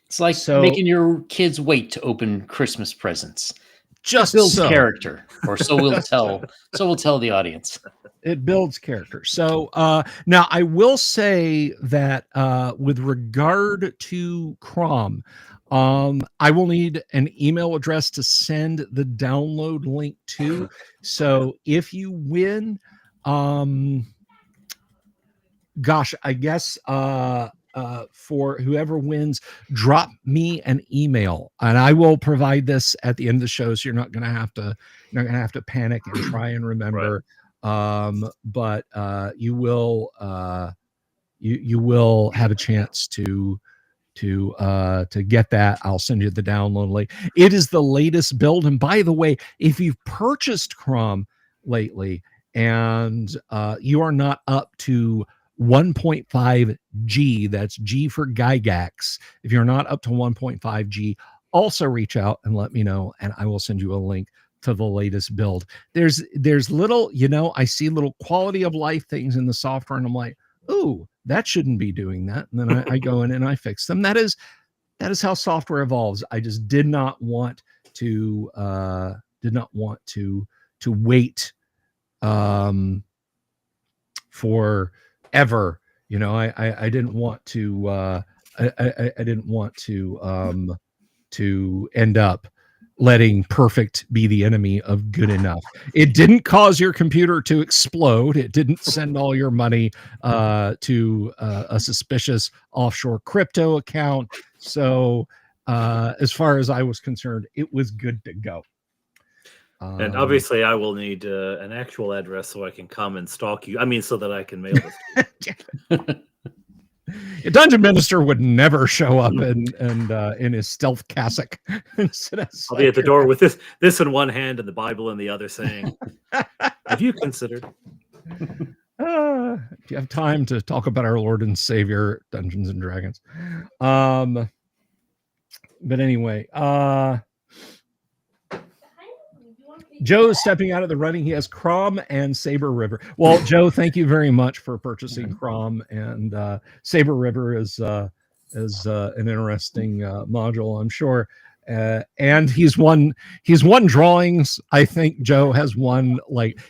It's like So- making your kids wait to open Christmas presents. Just Builds so. character, or so we'll tell. So we'll tell the audience. It builds character. So now I will say that with regard to Crom, I will need an email address to send the download link to. So if you win, gosh, I guess for whoever wins, drop me an email, and I will provide this at the end of the show. So you're not going to have to panic and try and remember. But you will you will have a chance to get that. I'll send you the download link. It is the latest build, and by the way, if you've purchased Crom lately and you are not up to 1.5 G, that's G for Gygax. If you're not up to 1.5 G, also reach out and let me know, and I will send you a link to the latest build. There's little, I see little quality of life things in the software, and I'm like, ooh, that shouldn't be doing that. And then I go in and I fix them. That is how software evolves. I just did not want to wait forever. I didn't want to I didn't want to end up letting perfect be the enemy of good enough. It didn't cause your computer to explode. It didn't send all your money to a suspicious offshore crypto account. So as far as I was concerned, it was good to go. And obviously, I will need an actual address so I can come and stalk you. I mean, so that I can mail this to you. A dungeon minister would never show up in his stealth cassock. I'll be at the door with this in one hand and the Bible in the other, saying, "Have you considered?" Do you have time to talk about our Lord and Savior, Dungeons and Dragons? But anyway, Joe's stepping out of the running. He has Crom and Saber River. Well, Joe, thank you very much for purchasing Crom, and Saber River is an interesting module, I'm sure. And he's won drawings. I think Joe has won,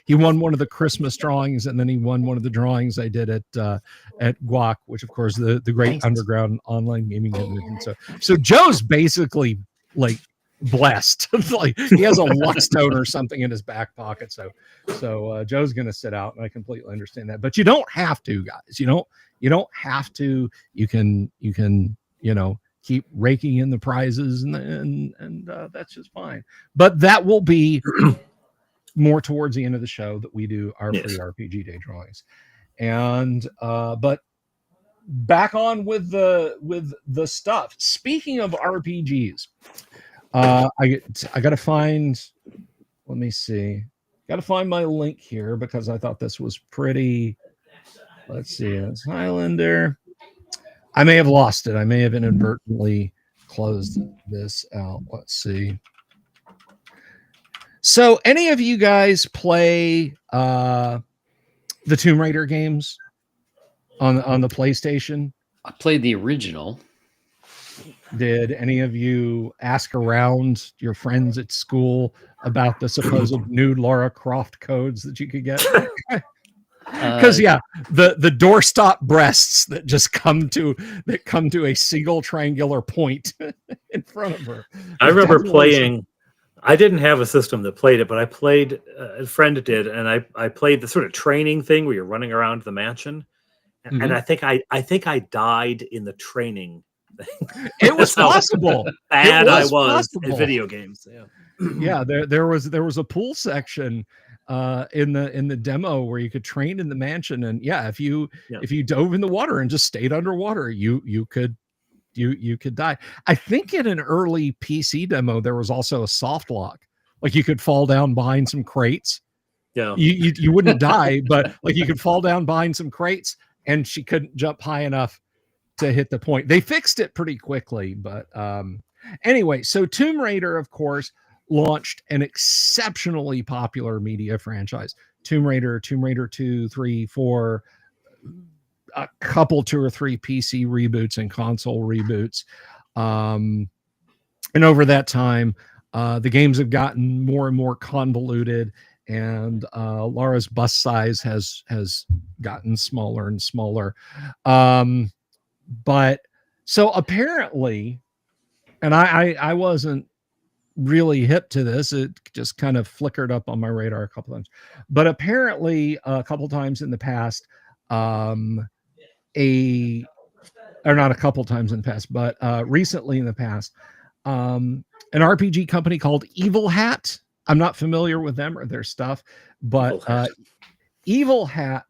he won one of the Christmas drawings, and then he won one of the drawings I did at Guac, which of course the great underground online gaming engine. So Joe's basically blessed. He has a Luckstone or something in his back pocket. So Joe's gonna sit out, and I completely understand that. But you don't have to, guys. You don't have to. You can keep raking in the prizes, and that's just fine. But that will be more towards the end of the show that we do our free RPG Day drawings. And but back on with the stuff. Speaking of RPGs, I got to find. Let me see. Got to find my link here because I thought this was pretty. Let's see. It's Highlander. I may have lost it. I may have inadvertently closed this out. Let's see. So, any of you guys play the Tomb Raider games on the PlayStation? I played the original. Did any of you ask around your friends at school about the supposed new Lara Croft codes that you could get? Because the doorstop breasts that just come to a single triangular point in front of her. I remember playing. I didn't have a system that played it, but I played. A friend did, and I played the sort of training thing where you're running around the mansion. Mm-hmm. And I think I died in the training. It was possible. Bad I was in video games. Yeah, there was a pool section in the demo where you could train in the mansion, and if you dove in the water and just stayed underwater, you could die. I think in an early PC demo there was also a soft lock, like you could fall down behind some crates Yeah. You wouldn't die, but like you could fall down behind some crates, and she couldn't jump high enough to hit the point. They fixed it pretty quickly, but anyway, so Tomb Raider, of course, launched an exceptionally popular media franchise. Tomb Raider 2, 3, 4, a couple 2 or 3 PC reboots and console reboots. And over that time, the games have gotten more and more convoluted, and Lara's bust size has gotten smaller and smaller. But so apparently, and I wasn't really hip to this. It just kind of flickered up on my radar a couple times. But apparently, a couple times in the past, or not a couple times in the past, but recently in the past, an RPG company called Evil Hat. I'm not familiar with them or their stuff, but Evil Hat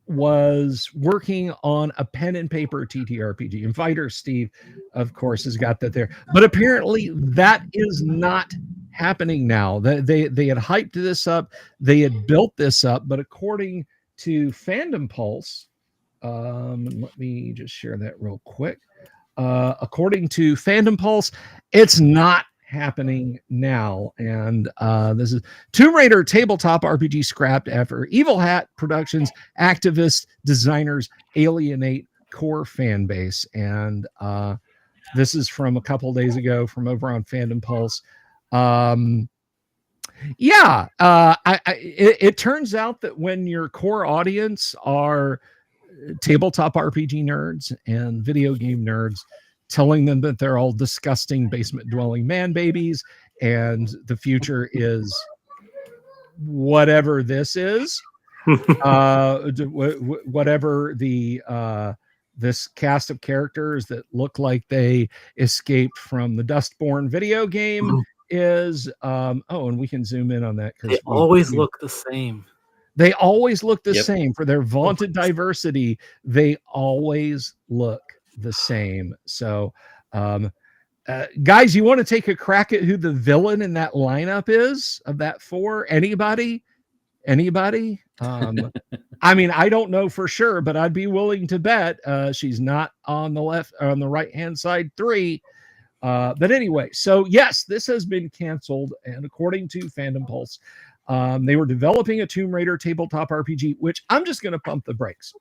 was working on a pen and paper TTRPG. And Fighter Steve, of course, has got that there. But apparently that is not happening now. They had hyped this up. They had built this up. But according to Fandom Pulse, let me just share that real quick. According to Fandom Pulse, it's not happening now. And this is Tomb Raider tabletop RPG scrapped after Evil Hat Productions activists, designers alienate core fan base. And this is from a couple days ago from over on Fandom Pulse. It turns out that when your core audience are tabletop RPG nerds and video game nerds, telling them that they're all disgusting basement dwelling man babies and the future is whatever this is, whatever the this cast of characters that look like they escaped from the Dustborn video game is. And we can zoom in on that because they always look the same. They always look the same. For their vaunted diversity, they always look the same. So, guys, you want to take a crack at who the villain in that lineup is of that 4? Anybody? I mean, I don't know for sure, but I'd be willing to bet she's not on the left or on the right-hand side 3. But anyway, so yes, this has been canceled. And according to Fandom Pulse, they were developing a Tomb Raider tabletop RPG, which I'm just going to pump the brakes.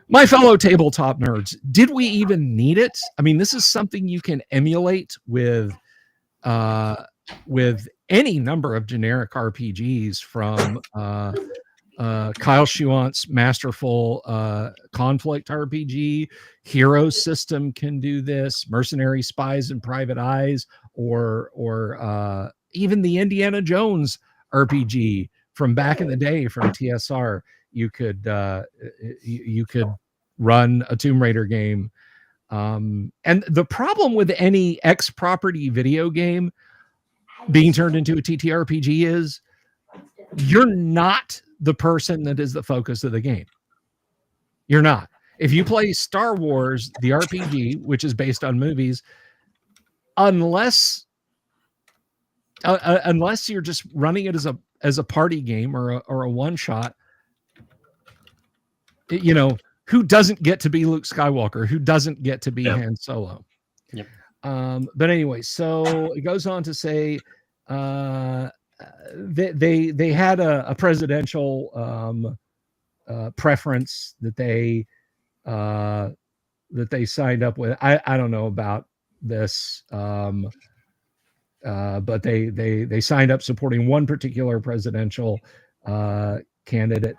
My fellow tabletop nerds, did we even need it? I mean, this is something you can emulate with any number of generic RPGs, from Kyle Schwant's masterful conflict RPG. Hero System can do this. Mercenary Spies and Private Eyes, or even the Indiana Jones RPG from back in the day from TSR. You could run a Tomb Raider game. And the problem with any X property video game being turned into a TTRPG is you're not the person that is the focus of the game. You're not. If you play Star Wars, the RPG, which is based on movies, unless you're just running it as a party game or a one shot, you know, who doesn't get to be Luke Skywalker? Who doesn't get to be Han Solo? Yep. But anyway, so it goes on to say they had a presidential preference that they signed up with. I don't know about this, but they signed up supporting one particular presidential candidate.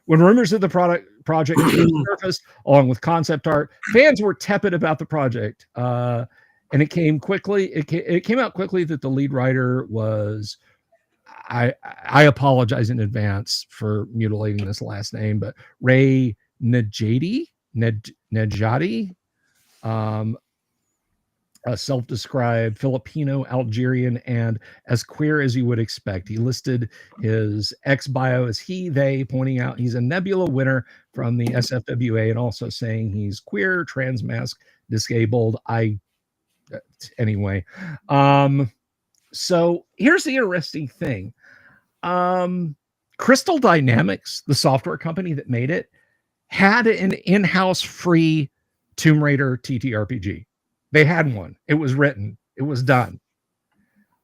When rumors of the project surfaced, along with concept art, fans were tepid about the project, and it came quickly. It came out quickly that the lead writer was. I apologize in advance for mutilating this last name, but Ray Nejadi, a self-described Filipino Algerian and as queer as you would expect. He listed his ex-bio as he, they, pointing out he's a Nebula winner from the SFWA and also saying he's queer, transmasc, disabled. Anyway. So here's the interesting thing. Crystal Dynamics, the software company that made it, had an in-house free Tomb Raider TTRPG. They had one. It was written. It was done.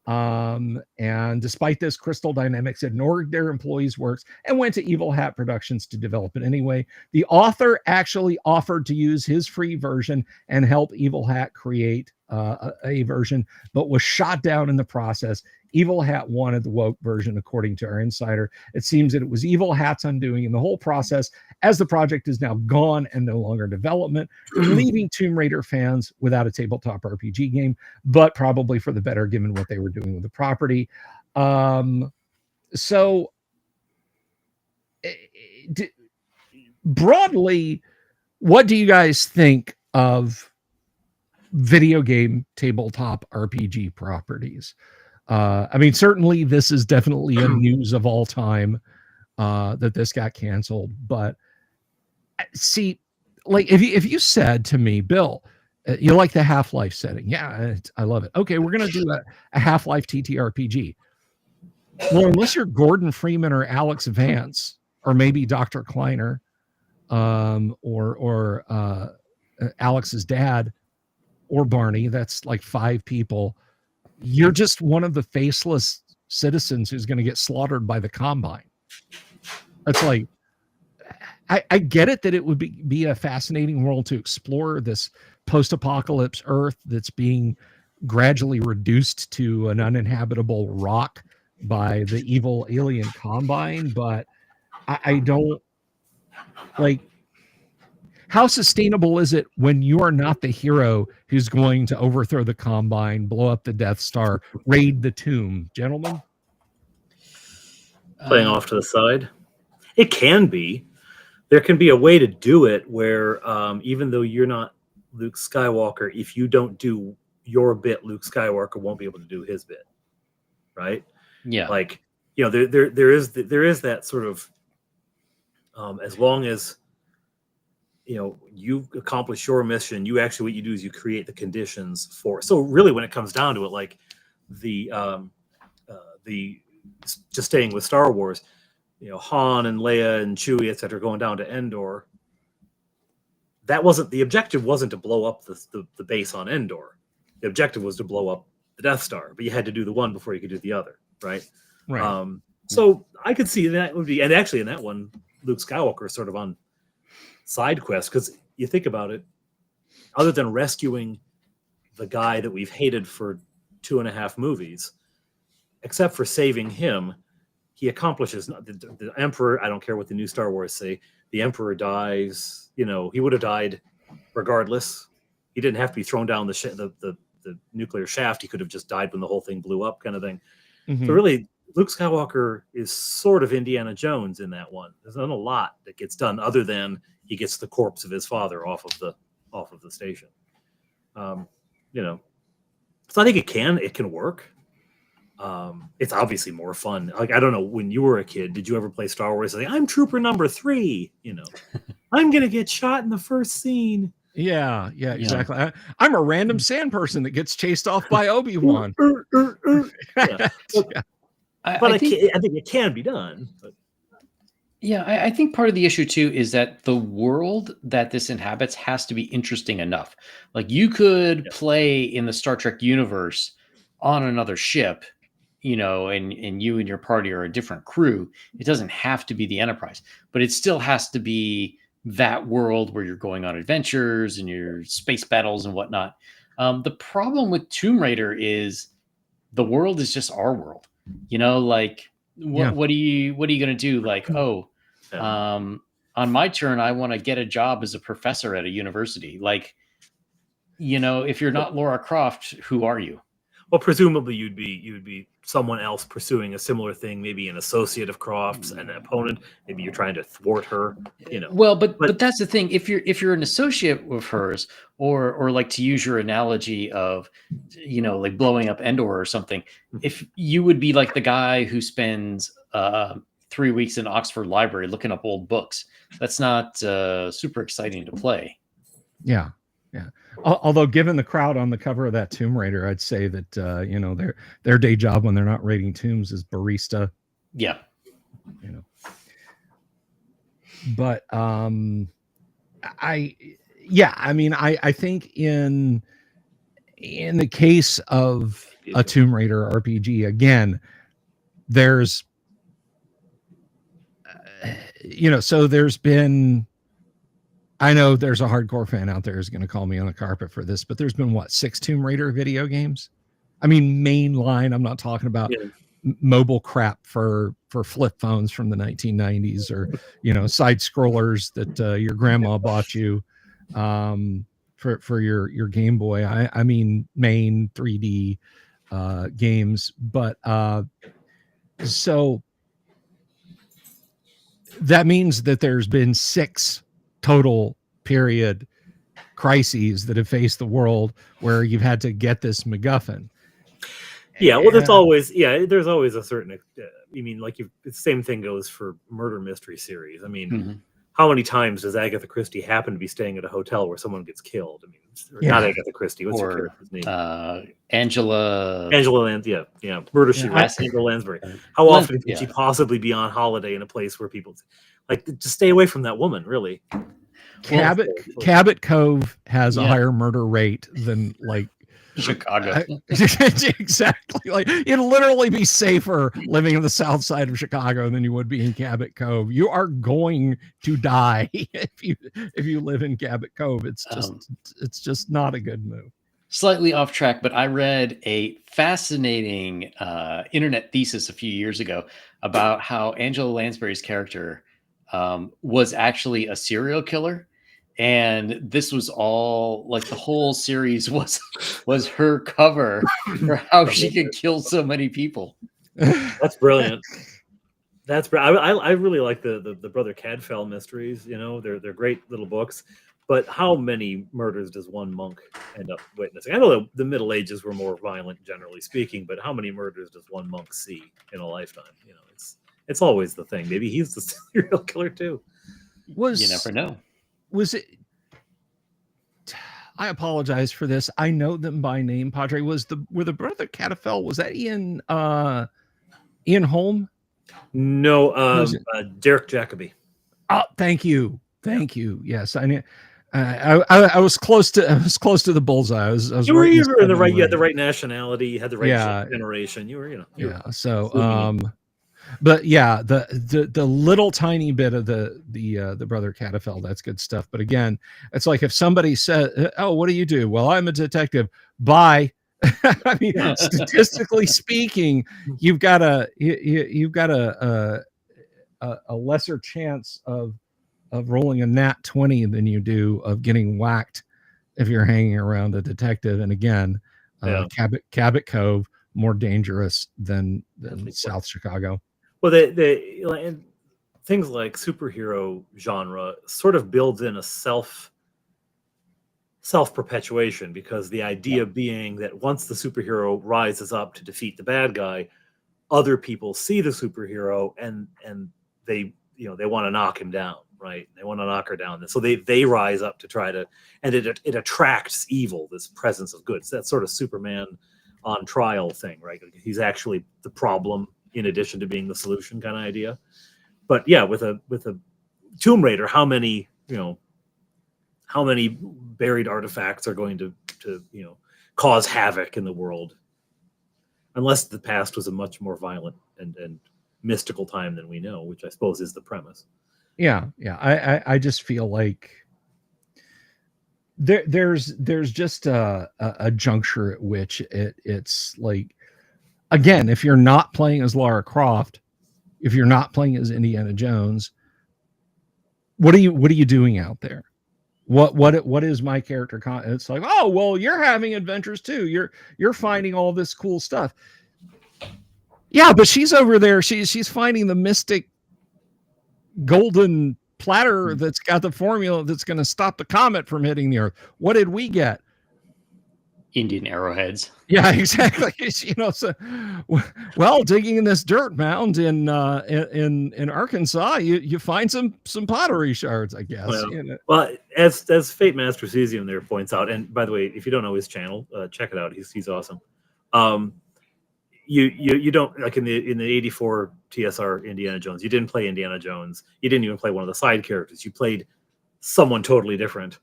And despite this, Crystal Dynamics ignored their employees' works and went to Evil Hat Productions to develop it anyway. The author actually offered to use his free version and help Evil Hat create a version, but was shot down in the process. Evil Hat wanted the woke version, according to our insider. It seems that it was Evil Hat's undoing in the whole process, as the project is now gone and no longer in development, leaving Tomb Raider fans without a tabletop RPG game, but probably for the better given what they were doing with the property. So broadly, what do you guys think of video game tabletop RPG properties? I mean, certainly this is definitely a news of all time that this got canceled. But see, like if you said to me, Bill, you like the Half-Life setting? Yeah, I love it. Okay, we're gonna do a Half-Life TTRPG. Well, unless you're Gordon Freeman or Alex Vance or maybe Dr. Kleiner, or Alex's dad or Barney, that's like 5 people. You're just one of the faceless citizens who's going to get slaughtered by the Combine. That's like, I get it that it would be a fascinating world to explore, this post-apocalypse Earth that's being gradually reduced to an uninhabitable rock by the evil alien Combine, but I don't like, how sustainable is it when you are not the hero who's going to overthrow the Combine, blow up the Death Star, raid the tomb? Gentlemen? Playing off to the side. It can be. There can be a way to do it where even though you're not Luke Skywalker, if you don't do your bit, Luke Skywalker won't be able to do his bit. Right? Yeah. Like, you know, there is that sort of as long as, you know, you accomplish your mission, you actually, what you do is you create the conditions for. So really, when it comes down to it, like the just staying with Star Wars, you know, Han and Leia and Chewie, etc., going down to Endor. That wasn't the objective. Wasn't to blow up the base on Endor. The objective was to blow up the Death Star, but you had to do the one before you could do the other, right? Right. So I could see that would be, and actually in that one, Luke Skywalker is sort of on side quest, because you think about it, other than rescuing the guy that we've hated for 2.5 movies, except for saving him, he accomplishes the Emperor. I don't care what the new Star Wars say. The Emperor dies. You know, he would have died regardless. He didn't have to be thrown down the nuclear shaft. He could have just died when the whole thing blew up, kind of thing. Mm-hmm. So really, Luke Skywalker is sort of Indiana Jones in that one. There's not a lot that gets done other than he gets the corpse of his father off of the station. You know, so I think it can work. It's obviously more fun. Like, I don't know, when you were a kid, did you ever play Star Wars? Like, I'm Trooper number 3. You know, I'm gonna get shot in the first scene. Yeah, exactly. I'm a random sand person that gets chased off by Obi-Wan. Yeah. I think it can be done. But. Yeah, I think part of the issue too is that the world that this inhabits has to be interesting enough. Like, you could play in the Star Trek universe on another ship, you know, and you and your party are a different crew. It doesn't have to be the Enterprise, but it still has to be that world where you're going on adventures and your space battles and whatnot. The problem with Tomb Raider is the world is just our world. You know, like what are you going to do? Like, on my turn, I want to get a job as a professor at a university. Like, you know, if you're not Laura Croft, who are you? Well, presumably you'd be someone else pursuing a similar thing, maybe an associate of Croft's and an opponent. Maybe you're trying to thwart her, you know. Well, but that's the thing. If you're an associate of hers, or like, to use your analogy of, you know, like blowing up Endor or something, if you would be like the guy who spends 3 weeks in Oxford Library looking up old books, that's not super exciting to play. Yeah. Although, given the crowd on the cover of that Tomb Raider, I'd say that you know, their day job when they're not raiding tombs is barista. Yeah. You know, but I mean, I think in the case of a Tomb Raider RPG, again, there's you know, so there's been, I know there's a hardcore fan out there who's going to call me on the carpet for this, but there's been what, 6 Tomb Raider video games? I mean, mainline. I'm not talking about mobile crap for flip phones from the 1990s, or, you know, side scrollers that your grandma bought you for your Game Boy. I mean, main 3D games. But so that means that there's been 6 total period crises that have faced the world where you've had to get this MacGuffin. Yeah, well, there's always a certain. I mean, like the same thing goes for murder mystery series. I mean, how many times does Agatha Christie happen to be staying at a hotel where someone gets killed? I mean, not Agatha Christie. What's her character's name? Angela Murder She Writes. Angela Lansbury. How often could she possibly be on holiday in a place where people like just stay away from that woman? Really. Cabot Cove has a higher murder rate than like Chicago. Exactly. Like, it'd literally be safer living on the south side of Chicago than you would be in Cabot Cove. You are going to die if you live in Cabot Cove. It's just not a good move. Slightly off track, but I read a fascinating internet thesis a few years ago about how Angela Lansbury's character was actually a serial killer. And this was all like the whole series was her cover for how she could kill so many people. That's brilliant. I really like the Brother Cadfael mysteries. You know, they're great little books. But how many murders does one monk end up witnessing? I know the Middle Ages were more violent, generally speaking, but how many murders does one monk see in a lifetime? You know, it's always the thing. Maybe he's the serial killer too. You never know. Was it? I apologize for this. I know them by name. Padre, were the Brother Cadfael? Was that Ian Holm? No, Derek Jacobi. Oh, thank you. Yes, I knew. I was close to the bullseye. You were in the right. You had the right nationality. You had the right generation. You were. So, but yeah, the little tiny bit of the Brother Cadfael, that's good stuff. But again, it's like if somebody said, "Oh, what do you do?" Well, I'm a detective. Bye. I mean, statistically speaking, you've got a lesser chance of rolling a nat 20 than you do of getting whacked if you're hanging around a detective. And again, Cabot Cove more dangerous than South Chicago. Well, they things like superhero genre sort of builds in a self-perpetuation, because the idea being that once the superhero rises up to defeat the bad guy, other people see the superhero and they want to knock him down, right? They want to knock her down. So they rise up to try to, and it attracts evil, this presence of good. So that's sort of Superman on trial thing, right? He's actually the problem in addition to being the solution kind of idea. But yeah, with a Tomb Raider, how many buried artifacts are going to cause havoc in the world, unless the past was a much more violent and mystical time than we know, which I suppose is the premise. Yeah. I just feel like there's just a juncture at which it's like, again, if you're not playing as Lara Croft, if you're not playing as Indiana Jones, what are you doing out there? What is my character? It's like, oh, well, you're having adventures too. You're finding all this cool stuff. Yeah, but she's over there. She's finding the mystic golden platter that's got the formula that's going to stop the comet from hitting the Earth. What did we get? Indian arrowheads. Yeah, exactly. You know, so well, digging in this dirt mound in Arkansas, you find some pottery shards, I guess. Well, You know? well, as Fate Master Cesium there points out, and by the way, if you don't know his channel, check it out. He's awesome. You don't, like in the 84 TSR Indiana Jones, you didn't play Indiana Jones. You didn't even play one of the side characters. You played someone totally different,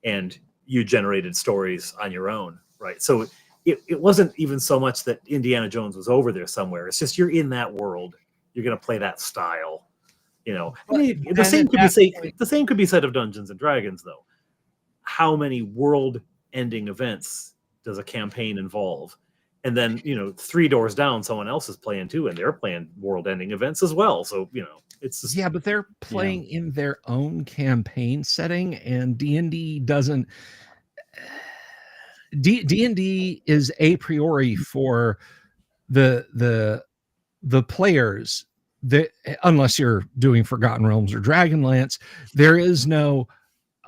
and you generated stories on your own, right? So it wasn't even so much that Indiana Jones was over there somewhere. It's just you're in that world. You're going to play that style, you know. I mean, the same could be said of Dungeons and Dragons, though. How many world-ending events does a campaign involve? And then, you know, 3 doors down, someone else is playing too, and they're playing world-ending events as well. So, you know, it's just, yeah, but they're playing in their own campaign setting, and D&D doesn't. D&D is a priori for the players. That, unless you're doing Forgotten Realms or Dragonlance, there is no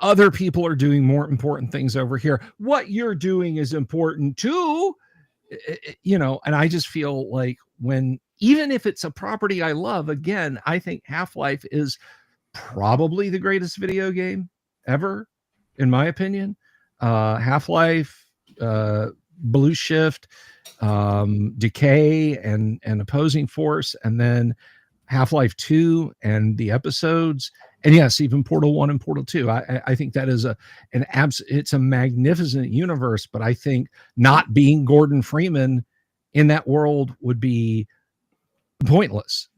other people are doing more important things over here. What you're doing is important too. You know, and I just feel like when, even if it's a property I love, again, I think Half-Life is probably the greatest video game ever, in my opinion. Half-Life, Blue Shift, Decay, and Opposing Force, and then Half-Life 2 and the episodes, and yes, even Portal 1 and Portal 2. I think that is it's a magnificent universe, but I think not being Gordon Freeman in that world would be pointless.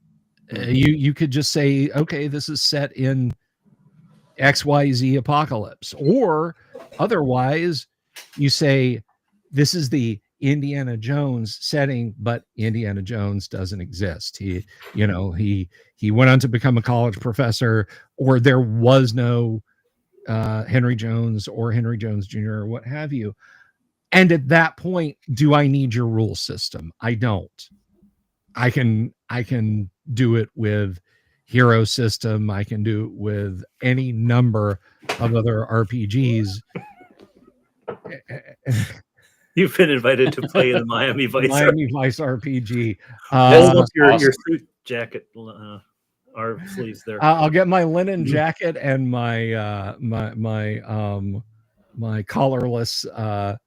You could just say, okay, this is set in XYZ apocalypse, or otherwise you say this is the Indiana Jones setting, but Indiana Jones doesn't exist. He went on to become a college professor, or there was no Henry Jones or Henry Jones Jr. or what have you. And at that point, do I need your rule system? I don't. I can do it with Hero System. I can do it with any number of other RPGs. You've been invited to play in the Miami Vice RPG. Your suit jacket, our sleeves there. I'll get my linen jacket and my my collarless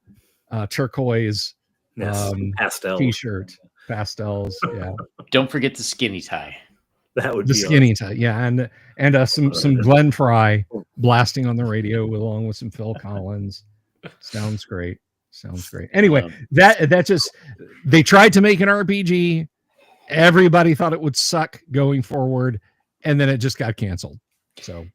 turquoise pastel t-shirt, pastels. Yeah. Don't forget the skinny tie. That would the be skinny tie. Yeah, and some Glenn Fry blasting on the radio along with some Phil Collins. Sounds great. Anyway, that just, they tried to make an RPG. Everybody thought it would suck going forward, and then it just got canceled. So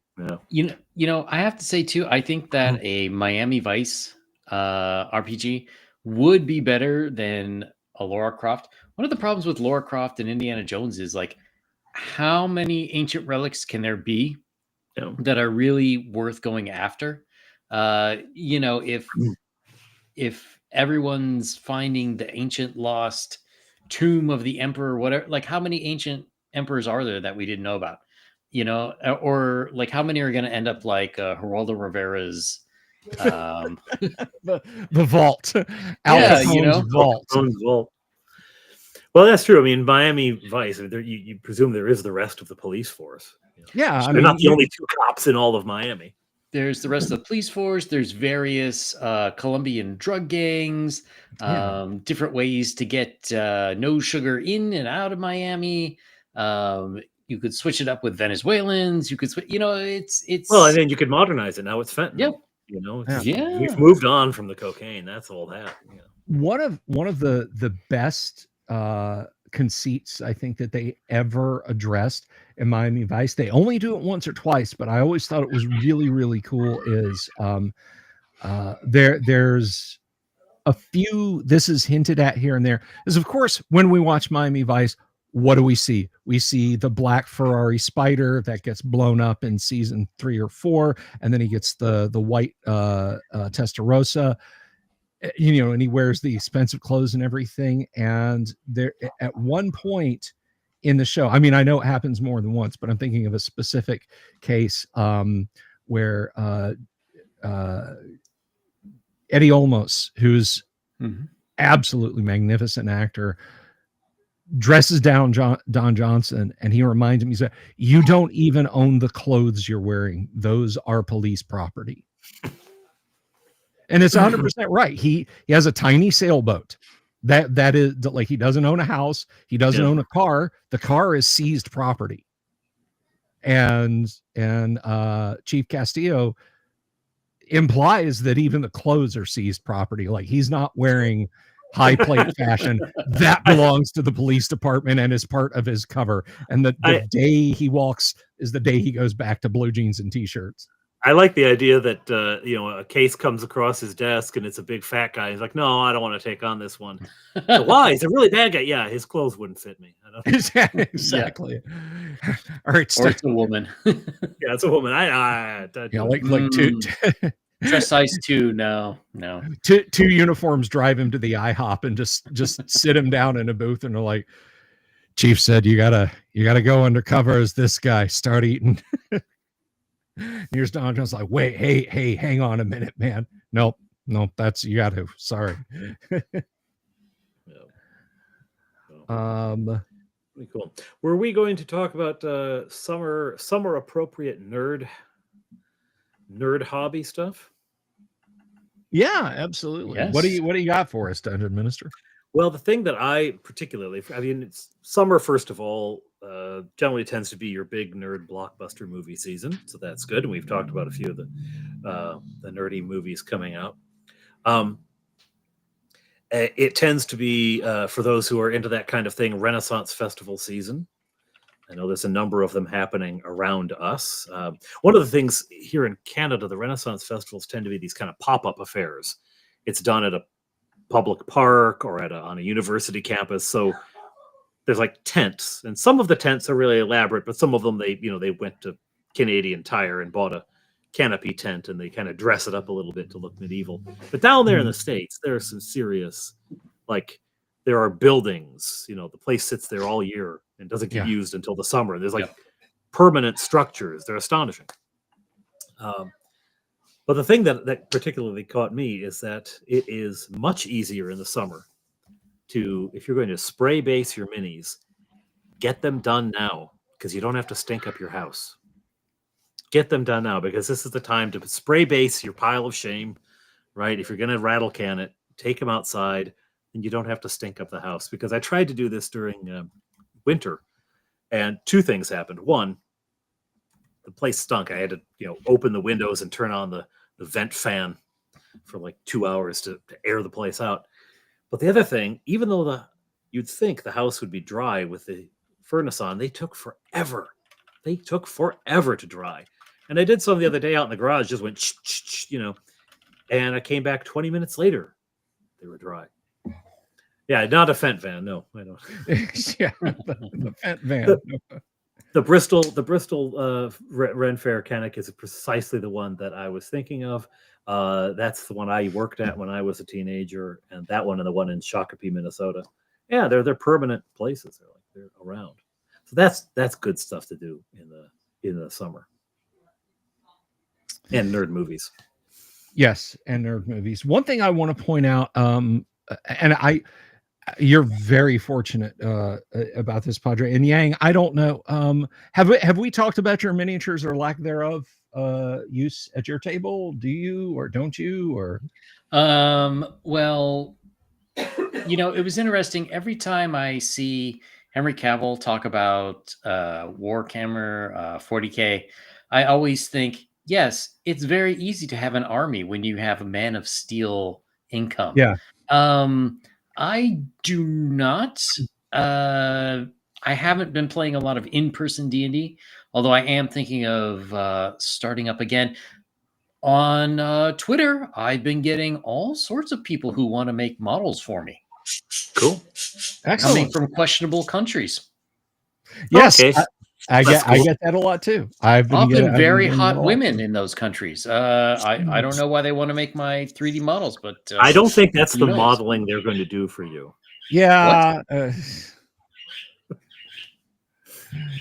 you know, I have to say too, I think that a Miami Vice RPG would be better than a Lara Croft. One of the problems with Lara Croft and Indiana Jones is, like, how many ancient relics can there be that are really worth going after? You know, if everyone's finding the ancient lost tomb of the emperor, whatever, like, how many ancient emperors are there that we didn't know about? You know, or like, how many are going to end up like Geraldo Rivera's the vault? Yeah, you know, vault. Well, that's true. I mean, Miami Vice, you presume there is the rest of the police force. You know? Yeah, so they're not the only 2 cops in all of Miami. There's the rest of the police force. There's various Colombian drug gangs, different ways to get no sugar in and out of Miami. You could switch it up with Venezuelans. You could switch, you know, it's well, and then you could modernize it. Now it's fentanyl. Yep. You know, yeah, we've moved on from the cocaine. That's all that. Yeah. One of the best conceits I think that they ever addressed in Miami Vice, they only do it once or twice, but I always thought it was really, really cool, is there's a few, this is hinted at here and there, is, of course, when we watch Miami Vice, what do we see? We see the black Ferrari Spider that gets blown up in season 3 or 4, and then he gets the white Testarossa, you know, and he wears the expensive clothes and everything. And there, at one point in the show, I mean, I know it happens more than once, but I'm thinking of a specific case where Eddie Olmos, who's Mhm. absolutely magnificent actor, dresses down Don Johnson, and he reminds him, he said, "You don't even own the clothes you're wearing. Those are police property." And it's 100% right. He has a tiny sailboat. That is like, he doesn't own a house. He doesn't Yeah. own a car. The car is seized property. And Chief Castillo implies that even the clothes are seized property. Like, he's not wearing high plate fashion. That belongs to the police department and is part of his cover. And the day he walks is the day he goes back to blue jeans and t-shirts. I like the idea that a case comes across his desk and it's a big fat guy. He's like, "No, I don't want to take on this one." So, why? He's a really bad guy. Yeah, his clothes wouldn't fit me. I don't Exactly. All right, Or it's a woman. Yeah, it's a woman. like Dress size 2. No. Two uniforms drive him to the IHOP and just sit him down in a booth, and they're like, "Chief said you gotta go undercover as this guy. Start eating." Here's Don Jones like, "Wait, hey, hang on a minute, man. Nope, that's, you got to. Sorry." Pretty cool. Were we going to talk about summer appropriate nerd hobby stuff? Yeah, absolutely. Yes. What do you got for us, Dungeon Minister? Well, the thing that I particularly, it's summer, first of all, generally tends to be your big nerd blockbuster movie season. So that's good. And we've talked about a few of the nerdy movies coming out. It tends to be, for those who are into that kind of thing, Renaissance Festival season. I know there's a number of them happening around us. One of the things here in Canada, the Renaissance festivals tend to be these kind of pop-up affairs. It's done at a public park or on a university campus. So there's like tents, and some of the tents are really elaborate, but some of them they went to Canadian Tire and bought a canopy tent and they kind of dress it up a little bit to look medieval. But down there in the States, there are some serious, like, there are buildings, the place sits there all year and doesn't get used until the summer. There's like permanent structures. They're astonishing. But the thing that particularly caught me is that it is much easier in the summer if you're going to spray base your minis, get them done now, because you don't have to stink up your house. Get them done now, because this is the time to spray base your pile of shame, right? If you're going to rattle can it, take them outside, and you don't have to stink up the house. Because I tried to do this during winter, and two things happened. One, the place stunk. I had to, open the windows and turn on the vent fan for like 2 hours to air the place out. But the other thing, even though you'd think the house would be dry with the furnace on, they took forever. They took forever to dry. And I did some the other day out in the garage, just went, and I came back 20 minutes later. They were dry. Yeah, not a Fent van. No, I don't. Yeah, the Fent van. The Bristol Ren Fair Canuck is precisely the one that I was thinking of. That's the one I worked at when I was a teenager, and that one and the one in Shakopee, Minnesota. Yeah, they're permanent places. They're around. So that's good stuff to do in the summer. And nerd movies. Yes, and nerd movies. One thing I want to point out, you're very fortunate about this, Padre. And Yang, I don't know. Have we talked about your miniatures or lack thereof use at your table? Do you or don't you? Or well, it was interesting. Every time I see Henry Cavill talk about Warhammer 40K, I always think, yes, it's very easy to have an army when you have a Man of Steel income. Yeah. I do not. I haven't been playing a lot of in-person D&D, although I am thinking of starting up again. On Twitter, I've been getting all sorts of people who want to make models for me. Cool. Excellent. Coming from questionable countries. Yes, okay. I get that a lot too. I've been Often getting very hot women in those countries. I don't know why they want to make my 3D models, but I don't think that's the modeling they're going to do for you. Yeah.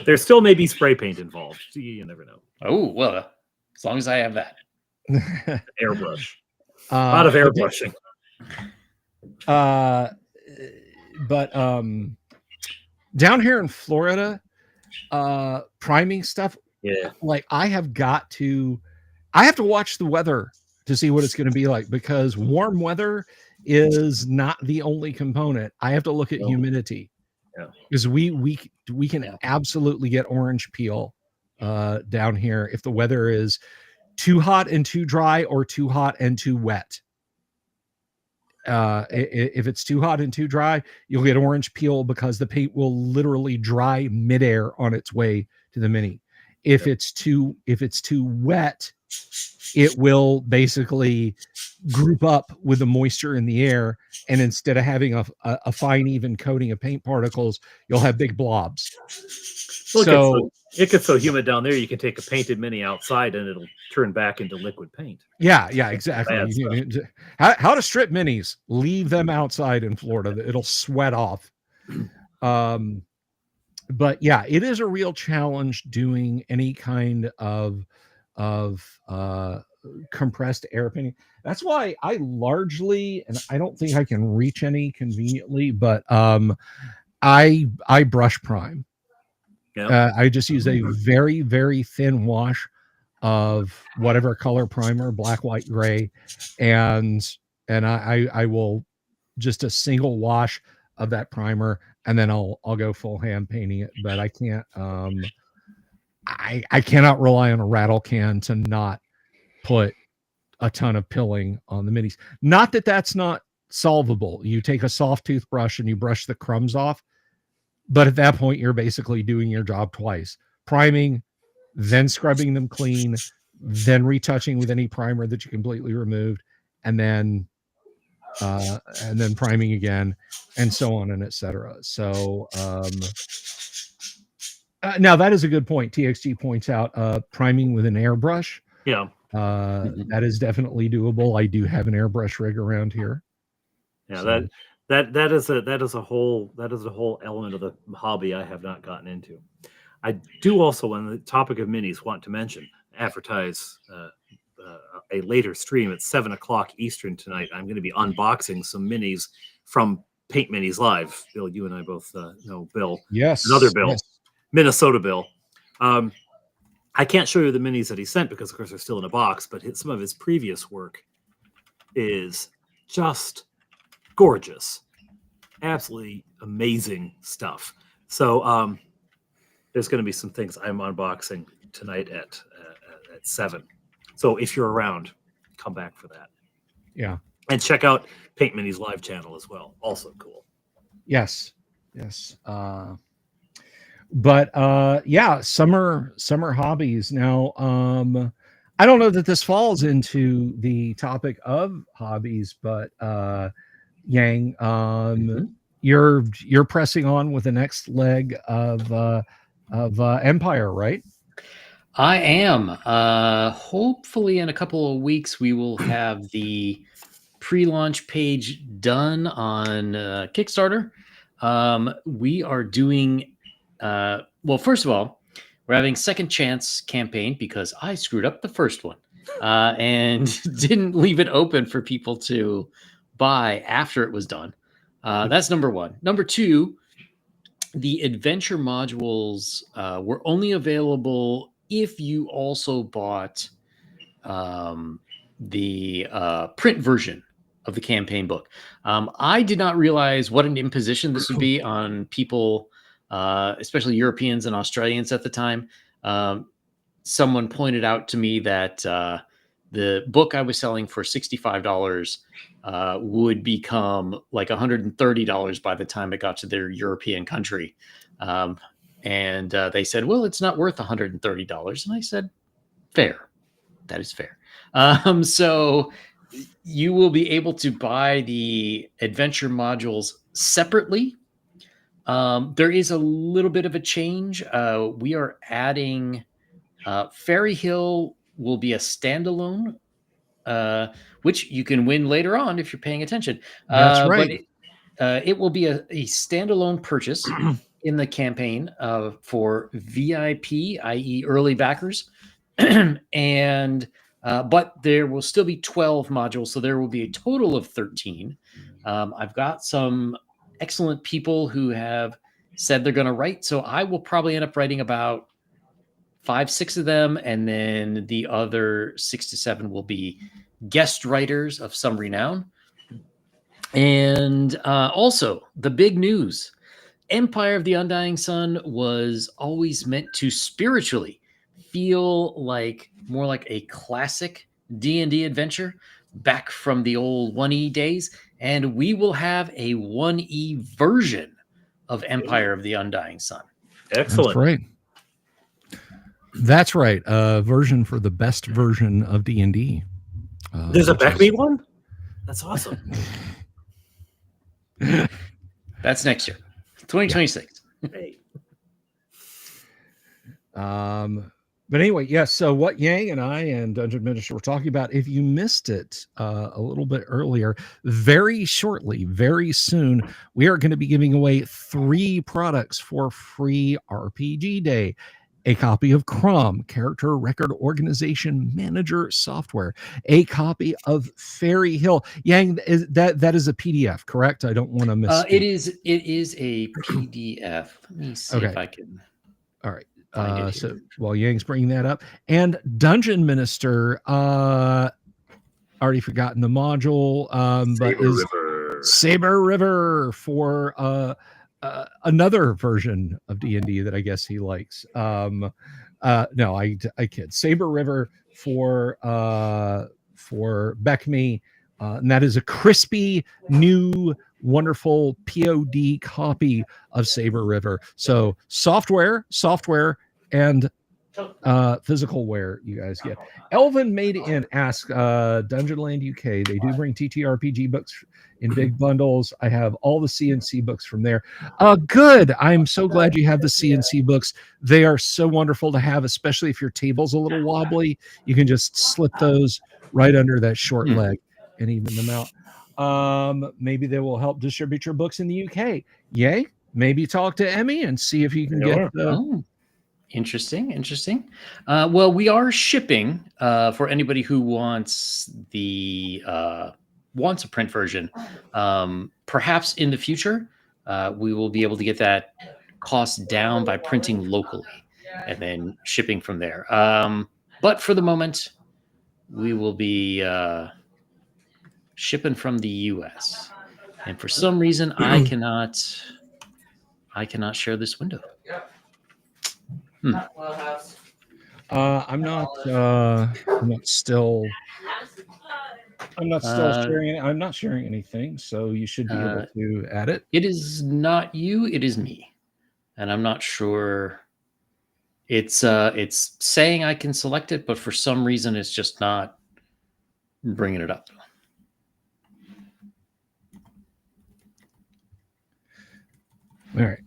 There still may be spray paint involved. You never know. Oh, well, as long as I have that. Airbrush. A lot of but airbrushing. but down here in Florida, priming stuff, Yeah. like I have to watch the weather to see what it's going to be like, because warm weather is not the only component. I have to look at No. humidity, Yeah. because we can absolutely get orange peel down here if the weather is too hot and too dry, or too hot and too wet. If it's too hot and too dry, you'll get orange peel because the paint will literally dry midair on its way to the mini. If it's too wet, it will basically group up with the moisture in the air, and instead of having a fine even coating of paint particles, you'll have big blobs. Well, it gets so humid down there, you can take a painted mini outside and it'll turn back into liquid paint. Yeah, exactly. How to strip minis: leave them outside in Florida; it'll sweat off. But yeah, it is a real challenge doing any kind of compressed air painting. That's why I largely, and I don't think I can reach any conveniently, but I brush prime. Yeah. I just use a very, very thin wash of whatever color primer, black, white, gray, and I will just a single wash of that primer, and then I'll go full hand painting it. But I can't I cannot rely on a rattle can to not put a ton of pilling on the minis. Not that that's not solvable. You take a soft toothbrush and you brush the crumbs off, but at that point you're basically doing your job twice: priming, then scrubbing them clean, then retouching with any primer that you completely removed, and then priming again, and so on and etc. So now that is a good point. TXG points out priming with an airbrush. Yeah. That is definitely doable. I do have an airbrush rig around here. Yeah, so that is a whole element of the hobby I have not gotten into. I do also, on the topic of minis, want to advertise a later stream at 7:00 Eastern tonight. I'm going to be unboxing some minis from Paint Minis Live. Bill, you and I both know Bill. Yes. Another Bill. Yes. Minnesota Bill. I can't show you the minis that he sent because, of course, they're still in a box, but some of his previous work is just gorgeous. Absolutely amazing stuff. So there's going to be some things I'm unboxing tonight at 7. So if you're around, come back for that. Yeah. And check out Paint Minis Live channel as well. Also cool. Yes. But yeah, summer hobbies. Now, I don't know that this falls into the topic of hobbies, but Yang, you're pressing on with the next leg of Empire, right? I am. Hopefully in a couple of weeks we will have the pre-launch page done on Kickstarter. We are doing well, first of all, we're having Second Chance campaign because I screwed up the first one and didn't leave it open for people to buy after it was done. That's number one. Number two, the adventure modules were only available if you also bought the print version of the campaign book. I did not realize what an imposition this would be on people, especially Europeans and Australians at the time. Someone pointed out to me that the book I was selling for $65 would become like $130 by the time it got to their European country. And they said, well, it's not worth $130. And I said, fair. That is fair. So you will be able to buy the adventure modules separately. There is a little bit of a change. We are adding Fairy Hill will be a standalone, which you can win later on if you're paying attention. That's right. But it will be a standalone purchase in the campaign for VIP, i.e. early backers. And But there will still be 12 modules, so there will be a total of 13. I've got some excellent people who have said they're going to write, so I will probably end up writing about 5, 6 of them, and then the other 6 to 7 will be guest writers of some renown. And also, the big news: Empire of the Undying Sun was always meant to spiritually feel like more like a classic D&D adventure back from the old 1E days, and we will have a 1E version of Empire of the Undying Sun. Excellent. That's right. That's right. A version for the best version of D&D. There's a Backme one? That's awesome. That's next year, 2026. Hey. But anyway, yes. So what Yang and I and Dungeon Minister were talking about, if you missed it a little bit earlier, very shortly, very soon, we are going to be giving away 3 products for free RPG Day. A copy of Crom, Character Record Organization Manager software. A copy of Fairy Hill. Yang, that is a PDF, correct? I don't want to miss. It is a PDF. Let me see if I can. All right. So while Yang's bringing that up, and Dungeon Minister, already forgotten the module, but is Saber River for another version of D&D that I guess he likes. No, I kid. Saber River for Beckme, and that is a crispy new wonderful POD copy of Saber River. So software and physical wear you guys get. Elvin Made In asks, Dungeonland UK, they do bring TTRPG books in big bundles. I have all the CNC books from there. Good. I'm so glad you have the CNC books. They are so wonderful to have, especially if your table's a little wobbly. You can just slip those right under that short leg and even them out. Maybe they will help distribute your books in the UK. Yay. Maybe talk to Emmy and see if you can get Interesting. Well, we are shipping for anybody who wants a print version. Perhaps in the future, we will be able to get that cost down by printing locally and then shipping from there. But for the moment, we will be shipping from the US. And for some reason, I cannot share this window. I'm not still sharing. I'm not sharing anything, so you should be able to add it. It is not you. It is me, and I'm not sure. It's saying I can select it, but for some reason, it's just not bringing it up. All right.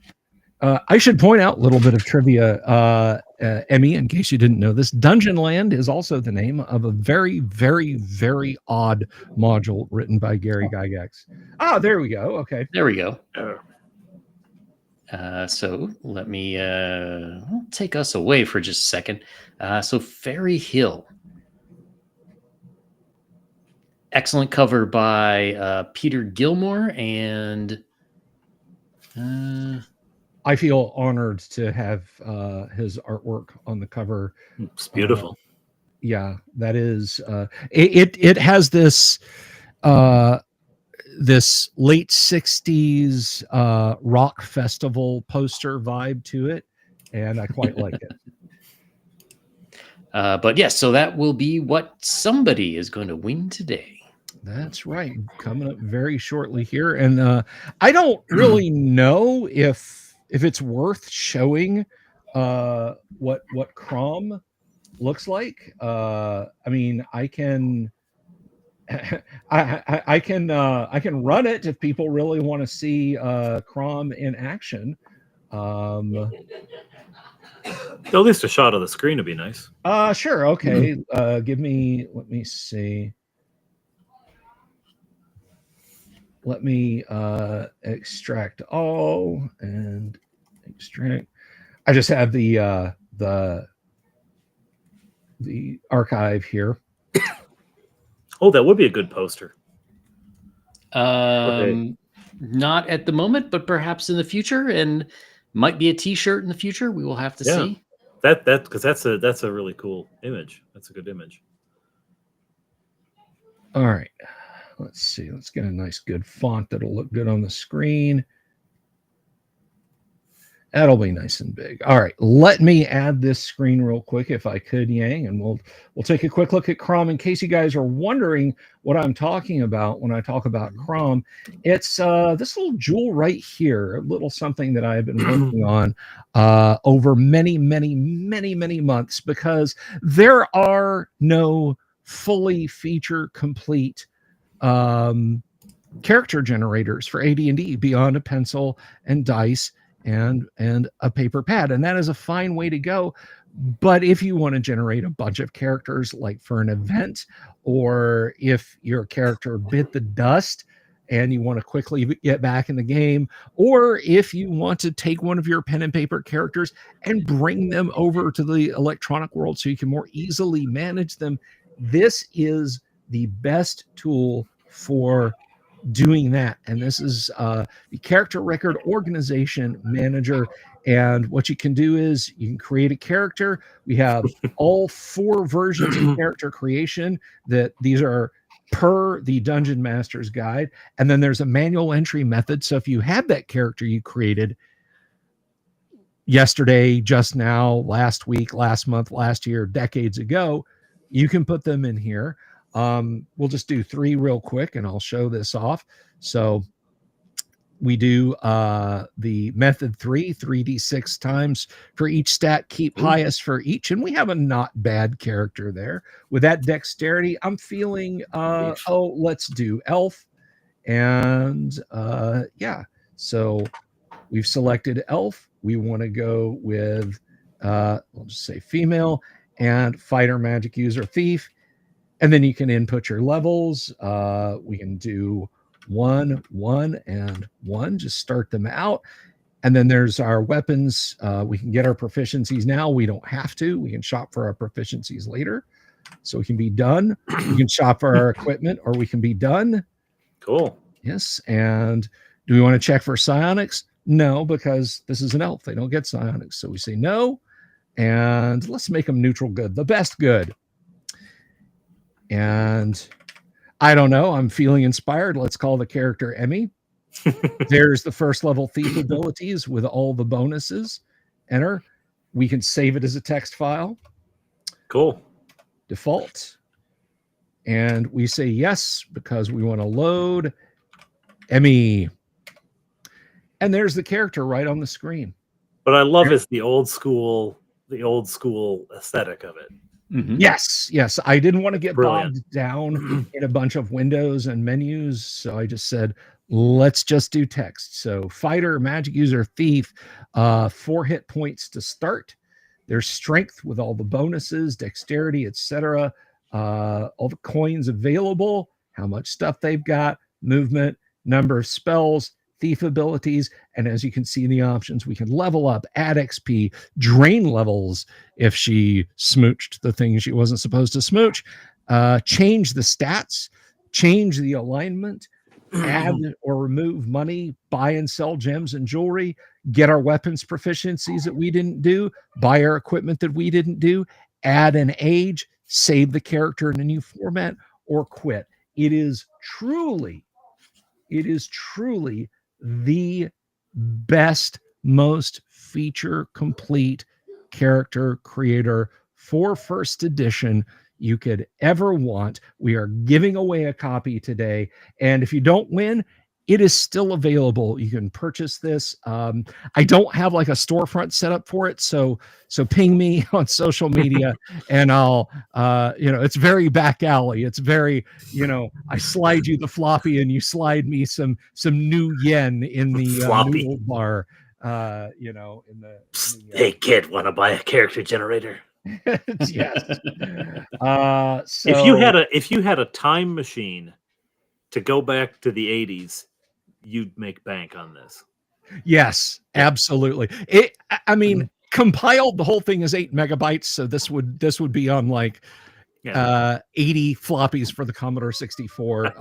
I should point out a little bit of trivia, Emmy, in case you didn't know this. Dungeonland is also the name of a very, very, very odd module written by Gary Gygax. Ah, there we go. Okay. There we go. So let me take us away for just a second. So Fairy Hill. Excellent cover by Peter Gilmore, and I feel honored to have his artwork on the cover. It's beautiful. Yeah, that is. It has this this late 60s rock festival poster vibe to it, and I quite like it. But yes, so that will be what somebody is going to win today. That's right. Coming up very shortly here. And I don't really know if it's worth showing what Crom looks like. I mean, I can I can run it if people really want to see Crom in action. At least a shot of the screen would be nice. Sure. Okay. Let me see. Let me extract all and extract. I just have the archive here. Oh, that would be a good poster. Not at the moment, but perhaps in the future, and might be a T-shirt in the future. We will have to see. That because that's a really cool image. That's a good image. All right. Let's see. Let's get a nice, good font that'll look good on the screen. That'll be nice and big. All right, let me add this screen real quick if I could, Yang, and we'll take a quick look at Chrome. In case you guys are wondering what I'm talking about when I talk about Chrome, it's this little jewel right here, a little something that I've been working on over many months, because there are no fully feature complete character generators for AD&D beyond a pencil and dice and a paper pad, and that is a fine way to go. But if you want to generate a bunch of characters, like for an event, or if your character bit the dust and you want to quickly get back in the game, or if you want to take one of your pen and paper characters and bring them over to the electronic world so you can more easily manage them, this is the best tool for doing that. And this is the Character Record Organization Manager. And what you can do is you can create a character. We have all 4 versions of character creation. That these are per the Dungeon Master's Guide. And then there's a manual entry method. So if you had that character you created yesterday, just now, last week, last month, last year, decades ago, you can put them in here. We'll just do 3 real quick and I'll show this off. So we do the method 3d6 times for each stat, keep highest for each, and we have a not bad character there. With that dexterity, I'm feeling let's do elf. And yeah, so we've selected elf. We want to go with we'll just say female, and fighter, magic user, thief. And then you can input your levels. We can do 1, 1, and 1. Just start them out. And then there's our weapons. We can get our proficiencies now. We don't have to. We can shop for our proficiencies later. So we can be done. We can shop for our equipment, or we can be done. Cool. Yes. And do we want to check for psionics? No, because this is an elf. They don't get psionics. So we say no. And let's make them neutral good, the best good. And I don't know, I'm feeling inspired. Let's call the character Emmy. There's the first level thief abilities with all the bonuses. Enter. We can save it as a text file. Cool. Default. And we say yes because we want to load Emmy. And there's the character right on the screen. But I love is the old school aesthetic of it. Mm-hmm. Yes. I didn't want to get Brilliant. bogged down in a bunch of windows and menus. So I just said, let's just do text. So fighter, magic user, thief, 4 hit points to start. There's strength with all the bonuses, dexterity, etc. All the coins available, how much stuff they've got, movement, number of spells, thief abilities, and as you can see in the options, we can level up, add XP, drain levels if she smooched the things she wasn't supposed to smooch, change the stats, change the alignment, add or remove money, buy and sell gems and jewelry, get our weapons proficiencies that we didn't do, buy our equipment that we didn't do, add an age, save the character in a new format, or quit. It is truly the best, most feature complete character creator for first edition you could ever want. We are giving away a copy today, and if you don't win, it is still available. You can purchase this. I don't have like a storefront set up for it, so ping me on social media, and I'll it's very back alley. It's very, I slide you the floppy, and you slide me some new yen in the noodle bar. Hey kid, want to buy a character generator? Yes. So if you had a time machine to go back to the 80s, you'd make bank on this. Yes, absolutely. Compiled, the whole thing is 8 megabytes, so this would be on like 80 floppies for the Commodore 64.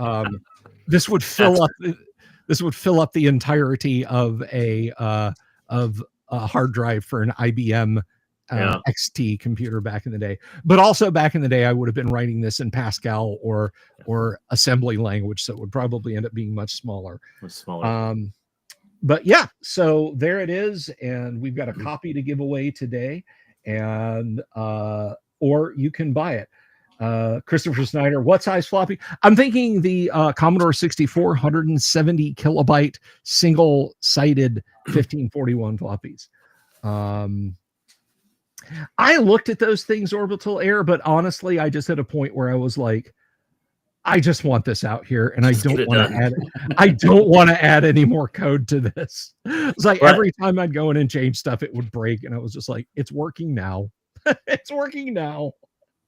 This would fill up. This would fill up the entirety of a hard drive for an IBM XT computer back in the day. But also back in the day, I would have been writing this in Pascal or assembly language, so it would probably end up being much smaller. But yeah, so there it is, and we've got a copy to give away today, and or you can buy it. Christopher Snyder, what size floppy? I'm thinking the Commodore 64 170 kilobyte single-sided 1541 floppies. I looked at those things, Orbital Air, but honestly, I just hit a point where I was like, I just want this out here, and I don't want to add. I don't want to add any more code to this. It's like every time I'd go in and change stuff, it would break, and I was just like, "It's working now. It's working now."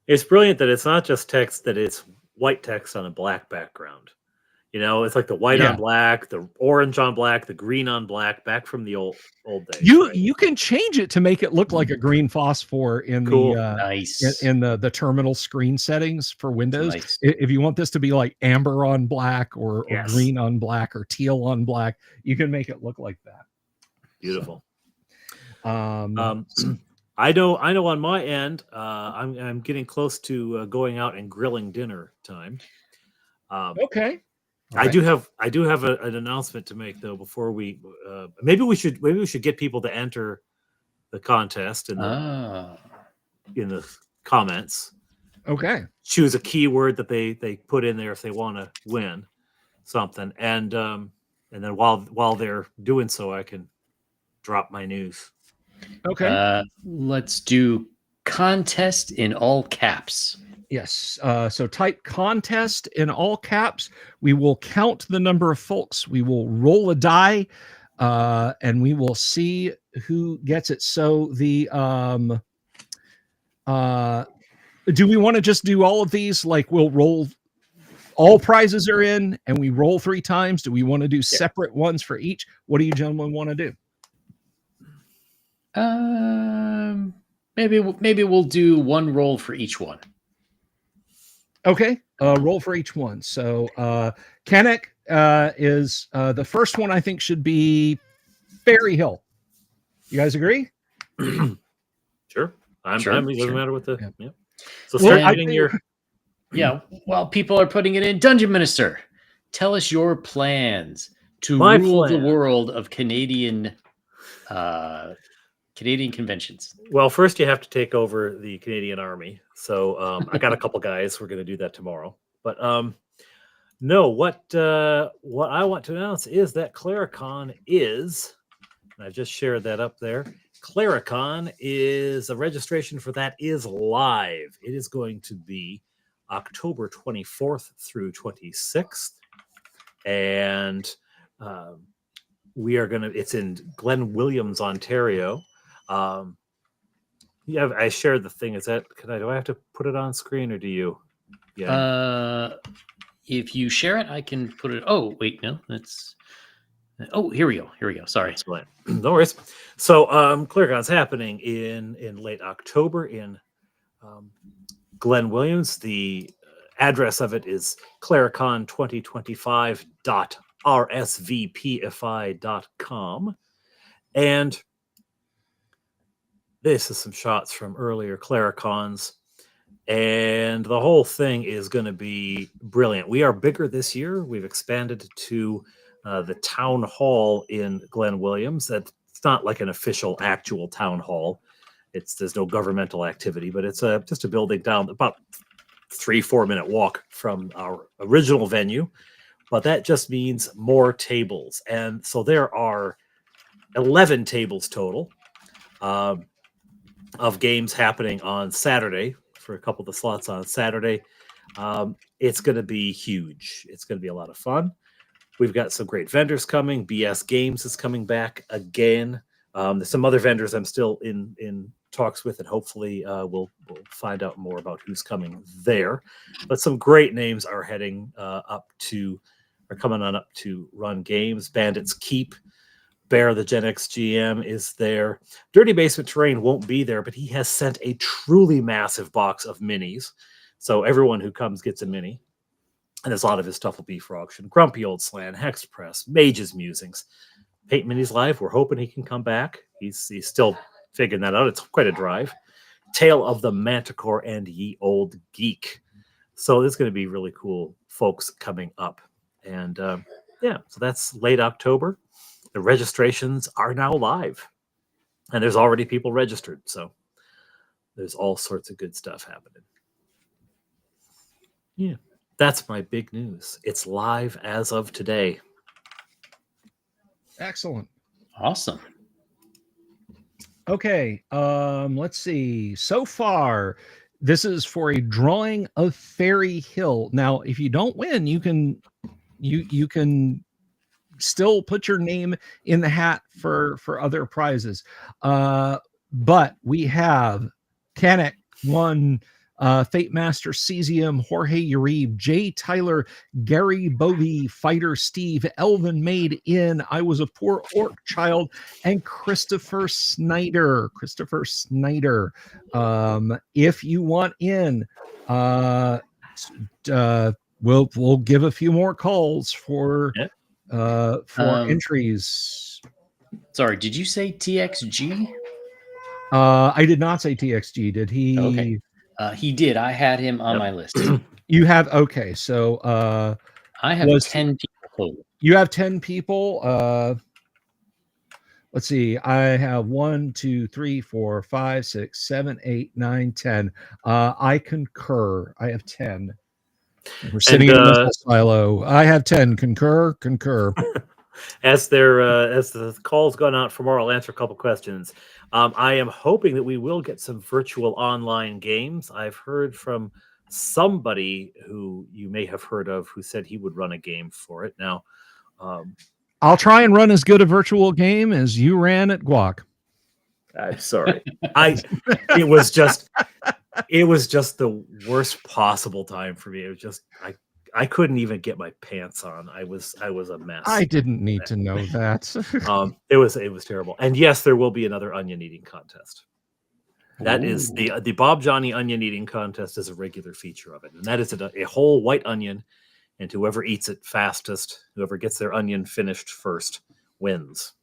It's brilliant that it's not just text; that it's white text on a black background. You know, it's like the white on black, the orange on black, the green on black, back from the old days. You can change it to make it look like a green phosphor in the terminal screen settings for Windows. Nice. If you want this to be like amber on black or green on black or teal on black, you can make it look like that. Beautiful. So, I know on my end, I'm getting close to going out and grilling dinner time. Okay. Right. I do have an announcement to make though before we maybe we should get people to enter the contest in the comments. Okay. Choose a keyword that they put in there if they want to win something, and then while they're doing so, I can drop my news. Okay. Let's do contest in all caps. Yes. So type contest in all caps. We will count the number of folks. We will roll a die, and we will see who gets it. So the do we want to just do all of these? Like we'll roll, all prizes are in, and we roll 3 times. Do we want to do separate ones for each? What do you gentlemen want to do? Maybe we'll do one roll for each one. Okay, roll for each one. So Kennick is the first one. I think should be Fairy Hill. You guys agree? Sure. Doesn't matter what the. Yeah. So start getting your. Yeah. While people are putting it in, Dungeon Minister, tell us your plans to rule the world of Canadian conventions. Well, first you have to take over the Canadian Army. So I got a couple guys. We're going to do that tomorrow. But no, what I want to announce is that Claricon is, and I've just shared that up there. Claricon is, the registration for that is live. It is going to be October 24th through 26th. And we are going to, it's in Glen Williams, Ontario. Yeah, I shared the thing. Do I have to put it on screen or do you? Yeah. If you share it, I can put it. Oh, wait, no, that's. Oh, here we go. Sorry. Excellent. No worries. So, Claricon's happening in late October in Glen Williams. The address of it is claricon2025.rsvpfi.com. And this is some shots from earlier Claricons, and the whole thing is going to be brilliant. We are bigger this year. We've expanded to the town hall in Glen Williams. That's not like an official, actual town hall. There's no governmental activity, but it's just a building down about 3-4 minute walk from our original venue. But that just means more tables, and so there are 11 tables total. Of games happening on Saturday for a couple of the slots on Saturday. It's going to be huge. It's going to be a lot of fun. We've got some great vendors coming. BS Games is coming back again. There's some other vendors I'm still in talks with, and hopefully we'll find out more about who's coming there. But some great names are coming on up to run games. Bandits Keep. Bear, the Gen X GM, is there. Dirty Basement Terrain won't be there, but he has sent a truly massive box of minis So everyone who comes gets a mini. And there's a lot of his stuff will be for auction. Grumpy Old Slan, Hex Press, Mage's Musings. Paint Mini's live. We're hoping he can come back. He's still figuring that out. It's quite a drive. Tale of the Manticore and Ye Old Geek. So there's going to be really cool folks coming up. And yeah, so that's late October. The registrations are now live. And there's already people registered. So there's all sorts of good stuff happening. Yeah. That's my big news. It's live as of today. Excellent. Awesome. Okay, let's see. So far, this is for a drawing of Fairy Hill. Now, if you don't win, you can still put your name in the hat for other prizes. But we have Kanek won. Fate Master Cesium, Jorge Uribe, Jay Tyler, Gary Bovey, Fighter Steve, Elvin Made In, I Was a Poor Orc Child, and Christopher Snyder. If you want in, we'll give a few more calls for entries. Sorry, did you say TXG? I did not say TXG. Did he? Okay. He did. I had him on my list. You have, okay. So I have 10 people total. You have 10 people. Let's see. I have 1, 2, 3, 4, 5, 6, 7, 8, 9, 10. I concur. I have 10. We're sitting in a silo. I have 10. Concur. As the call's gone out for more, I'll answer a couple questions. I am hoping that we will get some virtual online games. I've heard from somebody who you may have heard of who said he would run a game for it. Now, I'll try and run as good a virtual game as you ran at Guac. I'm sorry. It was just the worst possible time for me. It was just I couldn't even get my pants on. I was a mess. I didn't need to know that. It was terrible. And yes, there will be another onion eating contest. That is the Bob Johnny onion eating contest is a regular feature of it, and that is a whole white onion, and whoever eats it fastest, whoever gets their onion finished first, wins.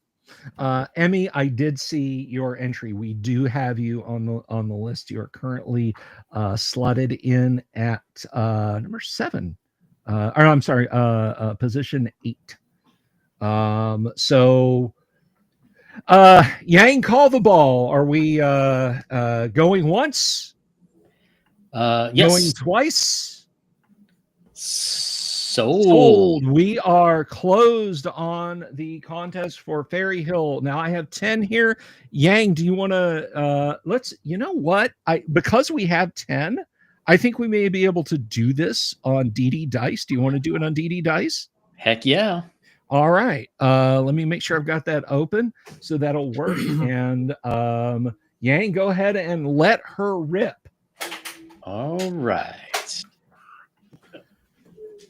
Emmy, I did see your entry. We do have you on the list. You are currently slotted in at number 7. Or I'm sorry, position 8. So Yang, call the ball. Are we going once? Yes. Going twice? Sold. We are closed on the contest for Fairy Hill. Now I have 10 here. Yang, do you want to you know what? Because we have 10, I think we may be able to do this on DD Dice. Do you want to do it on DD Dice? Heck yeah. All right. Let me make sure I've got that open so that'll work. And Yang, go ahead and let her rip. All right.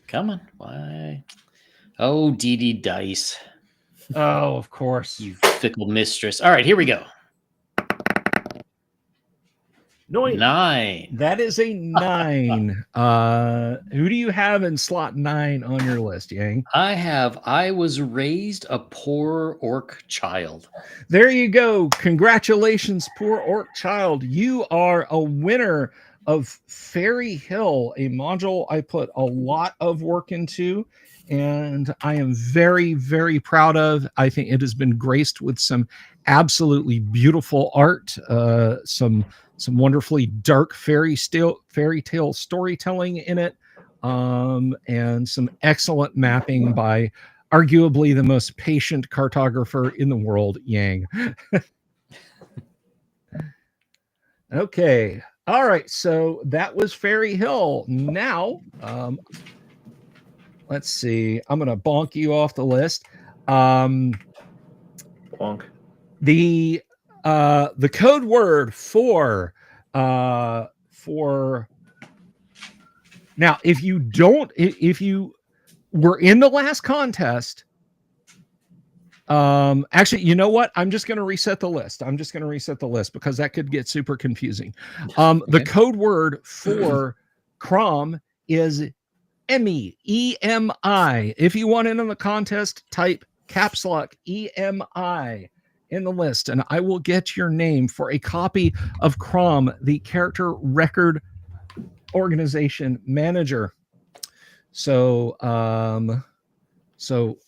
Come on. Why? Oh, DD Dice. Oh, of course. You fickle mistress. All right, here we go. 9. That is a 9. Who do you have in slot 9 on your list, Yang? I was raised a poor orc child. There you go. Congratulations, poor orc child. You are a winner of Fairy Hill, a module I put a lot of work into, and I am very, very proud of. I think it has been graced with some absolutely beautiful art, some wonderfully dark fairy tale storytelling in it, and some excellent mapping by arguably the most patient cartographer in the world, Yang. Okay. All right. So that was Fairy Hill. Now, let's see. I'm going to bonk you off the list. Bonk. The code word for now, if you were in the last contest, actually, you know what? I'm just going to reset the list. Because that could get super confusing. Okay. The code word for Crom is EMI, EMI. If you want in on the contest, type caps lock EMI in the list, and I will get your name for a copy of Crom, the Character Record Organization Manager. So,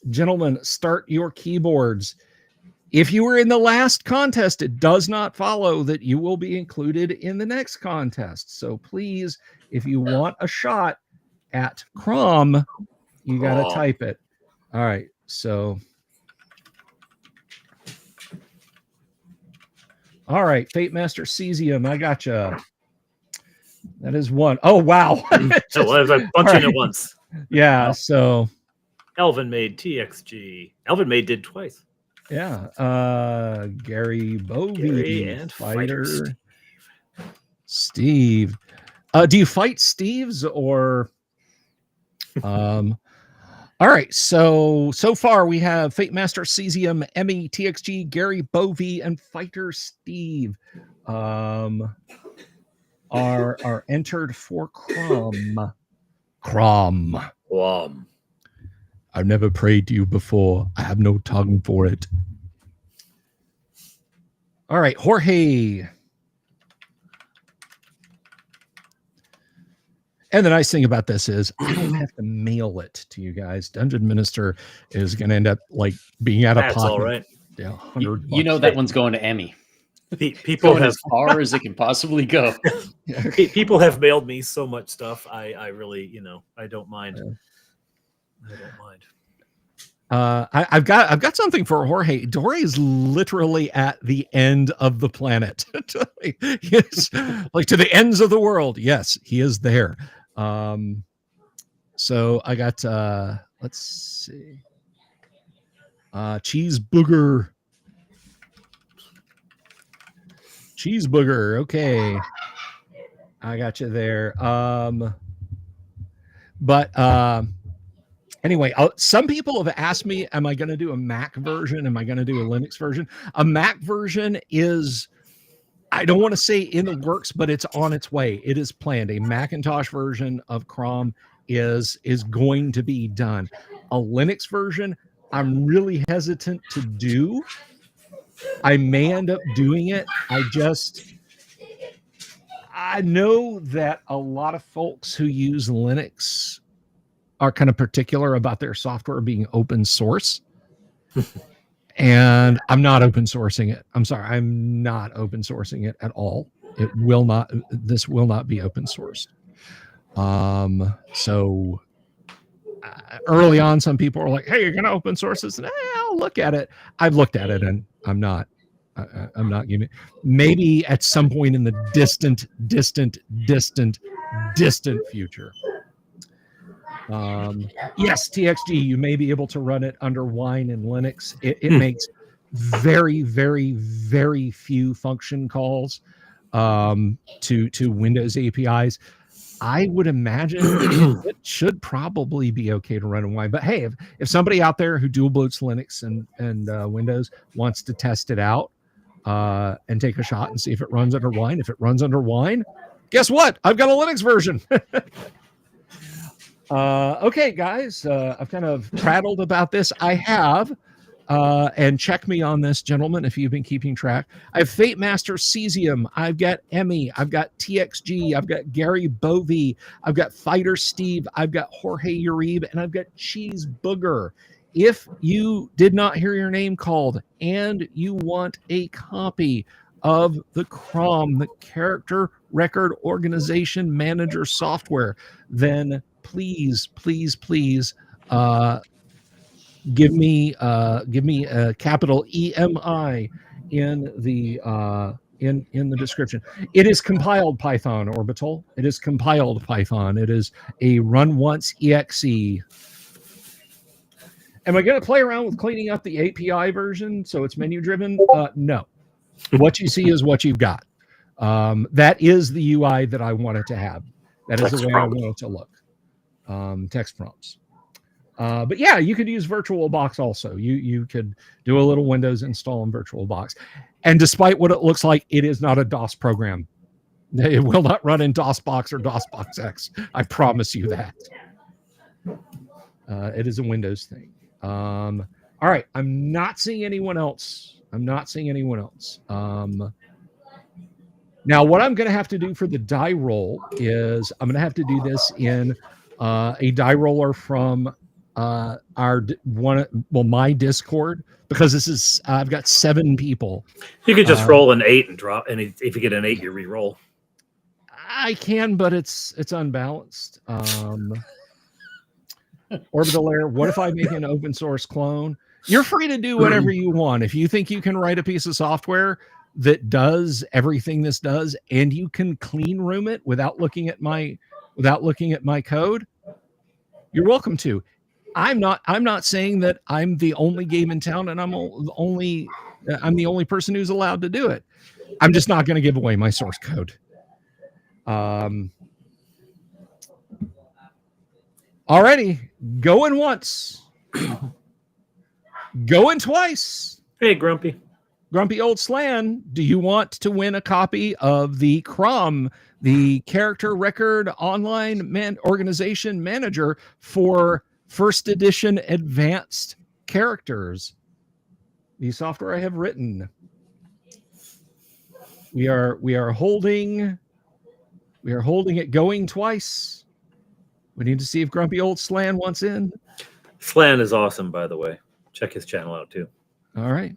gentlemen, start your keyboards. If you were in the last contest, it does not follow that you will be included in the next contest. So please, if you want a shot at Crom, you got to type it. All right. So, all right. Fate Master Cesium, I got you. That is one. Oh, wow. So I was like bunching at once. Yeah. So Elvin made TXG. Elvin made did twice. yeah. Gary Bovey, Gary and Fighter Steve. Steve. Do you fight Steves or all right, so far we have Fate Master Cesium, Emmy, TXG, Gary Bovey, and Fighter Steve are entered for Crom. I've never prayed to you before. I have no tongue for it. All right, Jorge. And the nice thing about this is I don't have to mail it to you guys. Dungeon Minister is going to end up like being out of That's pocket. all right. Yeah, You know that one's going to Emmy. People Going have as far as it can possibly go. people have mailed me so much stuff. I really, I don't mind. I don't mind. I've got something for Jorge. Jorge is literally at the end of the planet. Yes, like to the ends of the world. Yes, he is there. So I got let's see. Cheeseburger. Okay. I got you there. Anyway, some people have asked me, am I going to do a Mac version? Am I going to do a Linux version? A Mac version is, I don't want to say in the works, but it's on its way. It is planned. A Macintosh version of Crom is going to be done. A Linux version, I'm really hesitant to do. I may end up doing it. I know that a lot of folks who use Linux are kind of particular about their software being open source. And I'm not open sourcing it. I'm sorry. I'm not open sourcing it at all. This will not be open sourced. So early on, some people were like, hey, you're going to open source this? And I'll look at it. I've looked at it and I'm not giving it. Maybe at some point in the distant future. Yes, TXG, you may be able to run it under Wine and Linux. It makes very, very, very few function calls to Windows APIs. I would imagine it should probably be okay to run in Wine. But hey, if somebody out there who dual boots Linux and Windows wants to test it out and take a shot and see if it runs under Wine, if it runs under Wine, guess what? I've got a Linux version. Okay, guys, I've kind of prattled about this. I have, and check me on this, gentlemen, if you've been keeping track. I have Fate Master Cesium. I've got Emmy. I've got TXG. I've got Gary Bovey. I've got Fighter Steve. I've got Jorge Uribe, and I've got Cheese Booger. If you did not hear your name called and you want a copy of the Crom, the Character Record Organization Manager software, then please give me a capital EMI in the description. It is compiled Python Orbital. It is compiled Python. It is a run once exe. Am I going to play around with cleaning up the API version so it's menu driven? No. What you see is what you've got. That is the UI that I want it to have. That is the way I want it to look. Text prompts. But yeah, you could use VirtualBox also. You could do a little Windows install in VirtualBox. And despite what it looks like, it is not a DOS program. It will not run in DOSBox or DOSBox X. I promise you that. It is a Windows thing. All right. I'm not seeing anyone else. Now, what I'm going to have to do for the die roll is I'm going to have to do this in a die roller from my Discord, because this is I've got 7 people. You could just roll an 8 and drop, and if you get an 8, you re-roll. I can, but it's unbalanced. Orbital Layer, what if I make an open source clone? You're free to do whatever you want. If you think you can write a piece of software that does everything this does, and you can clean room it without looking at my code, you're welcome to. I'm not saying that I'm the only game in town and I'm the only person who's allowed to do it. I'm just not going to give away my source code. Alrighty, going once, going twice. Hey, Grumpy Old Slan, do you want to win a copy of the CROM, the Character Record Online Organization Manager for First Edition Advanced Characters? The software I have written. We are holding it going twice. We need to see if Grumpy Old Slan wants in. Slan is awesome, by the way. Check his channel out too. All right.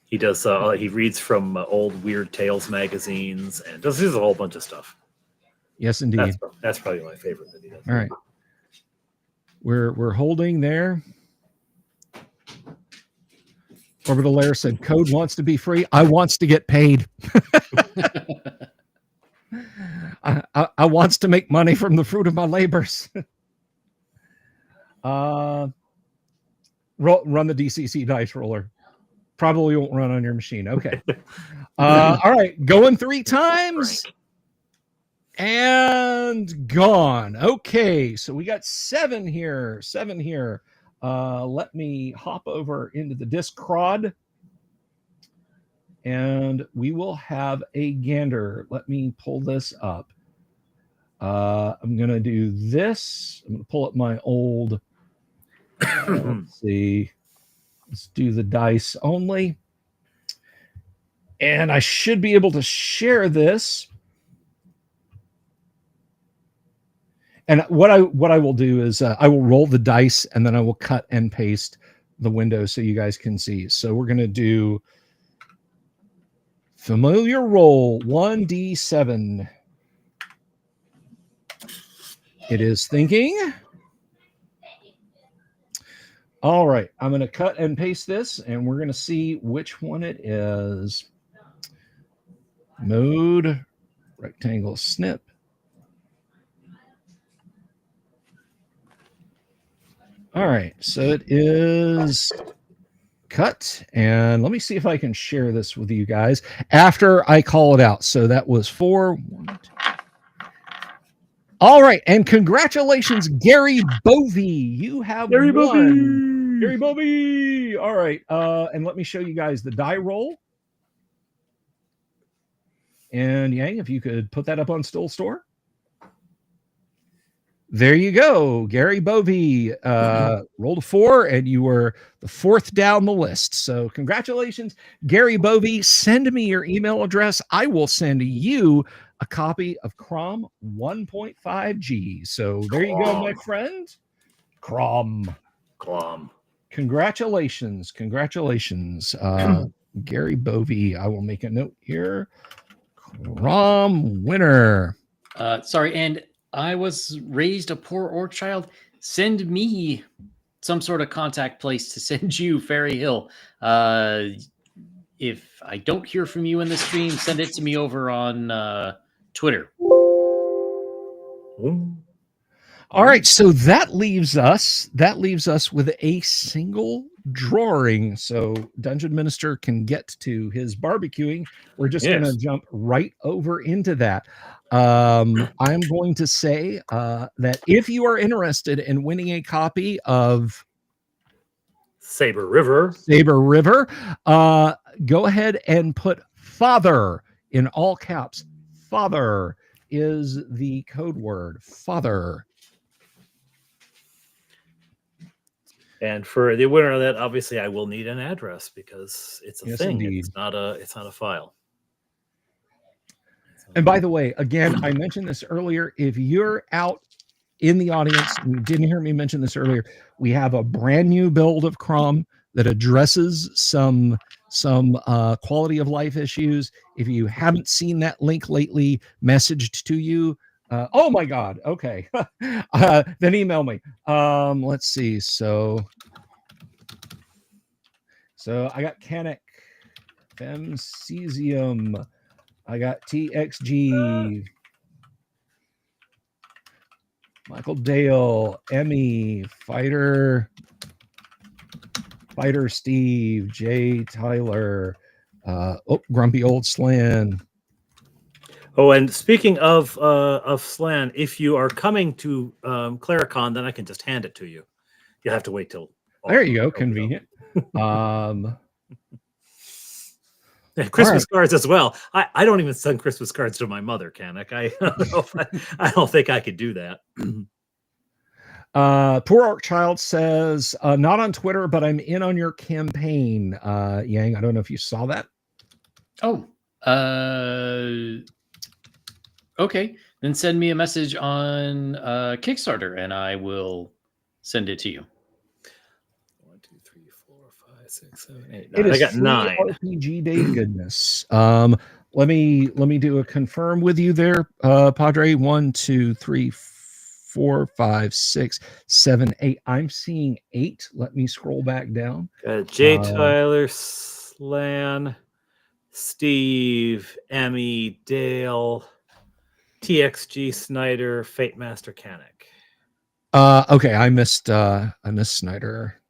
He does. He reads from old Weird Tales magazines and does a whole bunch of stuff. Yes, indeed. That's probably my favorite that he does. All right. We're holding there. Orbital Layer said, "Code wants to be free. I wants to get paid. I wants to make money from the fruit of my labors." Run the DCC dice roller. Probably won't run on your machine. Okay. All right. Going 3 times. And gone. Okay. So we got 7 here. Let me hop over into the Discord. And we will have a gander. Let me pull this up. I'm going to do this. I'm going to pull up my old... let's see. Let's do the dice only. And I should be able to share this. And what I will do is I will roll the dice and then I will cut and paste the window so you guys can see. So we're going to do familiar roll 1d7. It is thinking. All right, I'm going to cut and paste this, and we're going to see which one it is. Mode, rectangle, snip. All right, so it is cut, and let me see if I can share this with you guys after I call it out. So that was 4, 1, 2. All right, and congratulations, Gary Bovey. You have won. Gary Bovey. All right, and let me show you guys the die roll. And Yang, if you could put that up on Still Store. There you go, Gary Bovey. Rolled a 4, and you were the 4th down the list. So congratulations, Gary Bovey. Send me your email address. I will send you a copy of CROM 1.5G. So there you go, my friend. CROM. Congratulations. Gary Bovey. I will make a note here. CROM winner. Sorry, and I was raised a poor orc child. Send me some sort of contact place to send you Fairy Hill. If I don't hear from you in the stream, send it to me over on Twitter. All right, so that leaves us with a single drawing. So Dungeon Minister can get to his barbecuing. We're just going to jump right over into that. I'm going to say that if you are interested in winning a copy of Saber River, go ahead and put Father in all caps. father is the code word. Father. And for the winner of that, obviously, I will need an address because it's a Yes, thing. indeed. It's not a file. And by the way, again, I mentioned this earlier. If you're out in the audience, and you didn't hear me mention this earlier, we have a brand new build of Chrome that addresses some quality of life issues. If you haven't seen that link lately messaged to you, oh my God, okay, then email me. Let's see. So I got Canic, Femcesium, I got TXG, Michael Dale, Emmy, Fighter Steve, Jay Tyler, Grumpy Old Slan. Oh, and speaking of Slan, if you are coming to Claricon, then I can just hand it to you. You'll have to wait till. There you go, convenient. Christmas cards as well. I don't even send Christmas cards to my mother, Kanik. I don't think I could do that. Poor Orc Child says, not on Twitter, but I'm in on your campaign. Yang, I don't know if you saw that. Oh, okay. Then send me a message on Kickstarter and I will send it to you. 1, 2, 3, 4, 5, 6, 7, 8, 9. It is I got free 9. RPG Day goodness. Let me do a confirm with you there, Padre. 1, 2, 3, 4, 5, 6, 7, 8. I'm seeing 8. Let me scroll back down. Jay Tyler, Slan, Steve, Emmy, Dale, TXG, Snyder, Fate Master, Kanik. Okay, I missed Snyder.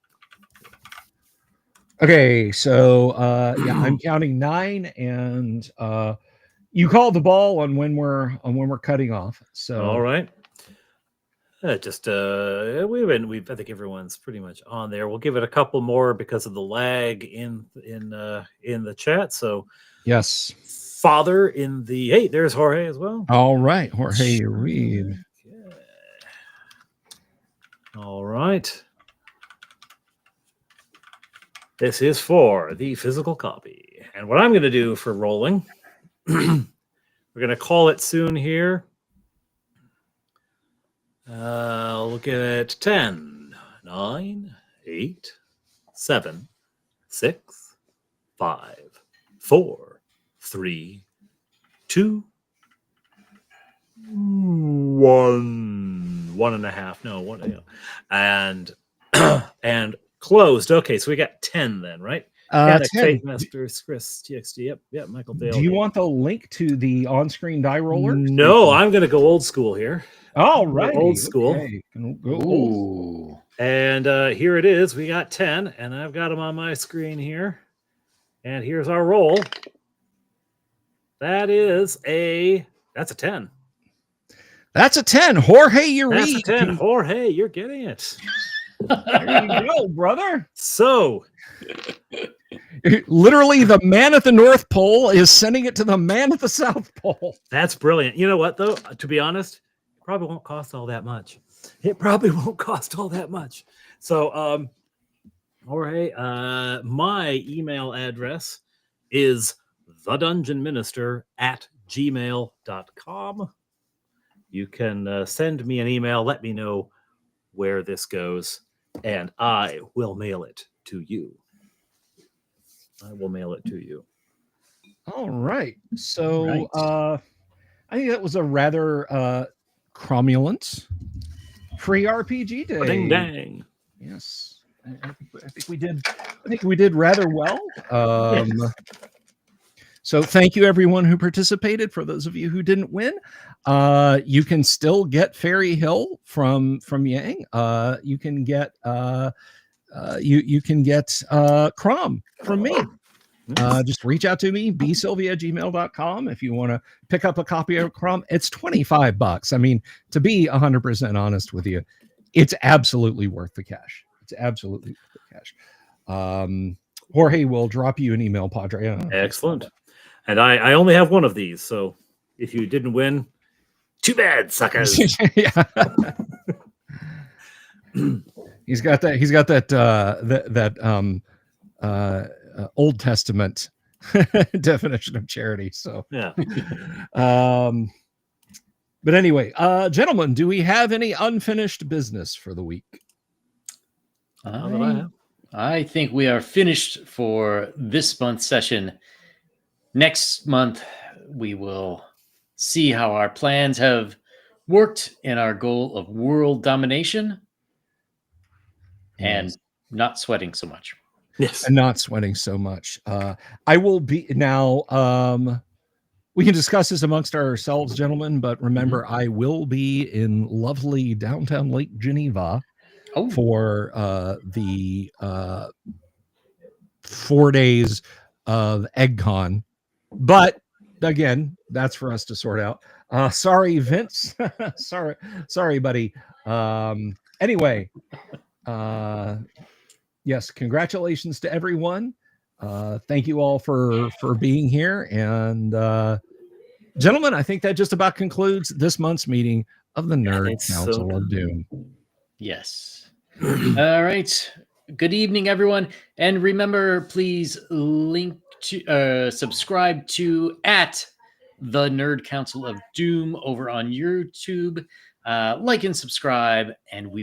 Okay, so yeah, I'm counting 9, and you called the ball on when we're cutting off. So all right. I think everyone's pretty much on there. We'll give it a couple more because of the lag in the chat. So yes, Father in the hey, there's Jorge as well. All right, Jorge Reed. Okay. All right. This is for the physical copy, and what I'm going to do for rolling, we're going to call it soon here. We'll give it 10, 9, 8, 7, 6, 5, 4, 3, 2, 1, 1.5. No, 1, and closed. Okay, so we got 10 then, right? 10. Fate Masters, Chris, TXT. Yep, Michael Dale. Do you want the link to the on-screen die roller? No, I'm going to go old school here. All right, old school. Okay. Go old. And here it is. We got 10, and I've got them on my screen here. And here's our roll. That's a 10. That's a 10. Jorge, you That's read. a 10. Jorge, you're getting it. There you go, brother. So, literally, the man at the North Pole is sending it to the man at the South Pole. that's brilliant. You know what, though? To be honest, it probably won't cost all that much. So, Jorge, my email address is thedungeonminister@gmail.com. You can send me an email. Let me know where this goes, and I will mail it to you. All right. So I think that was a rather cromulent free RPG day. Ding dang. Yes. I think we did. I think we did rather well. Yes. So thank you everyone who participated. For those of you who didn't win, you can still get Fairy Hill from Yang. You can get you can get Crom from me. Just reach out to me, bsylvia@gmail.com, if you want to pick up a copy of Crom. It's $25. I mean, to be 100% honest with you, it's absolutely worth the cash. It's absolutely worth the cash. Jorge will drop you an email, Padre. Excellent. And I only have one of these, so If you didn't win, too bad, suckers. Yeah. He's got that Old Testament definition of charity. So Yeah. But anyway, gentlemen, do we have any unfinished business for the week? Not that I have. I think we are finished for this month's session. Next month, we will see how our plans have worked in our goal of world domination and not sweating so much. Yes. And not sweating so much. I will be now. We can discuss this amongst ourselves, gentlemen, but remember, I will be in lovely downtown Lake Geneva for the 4 days of EggCon. But again, that's for us to sort out. Sorry, Vince. sorry, buddy. Anyway, yes, congratulations to everyone. Thank you all for being here. And gentlemen, I think that just about concludes this month's meeting of the Nerd Council of Doom. Yes. All right. Good evening, everyone. And remember, please subscribe to @the Nerd Council of Doom over on YouTube. Like and subscribe, and we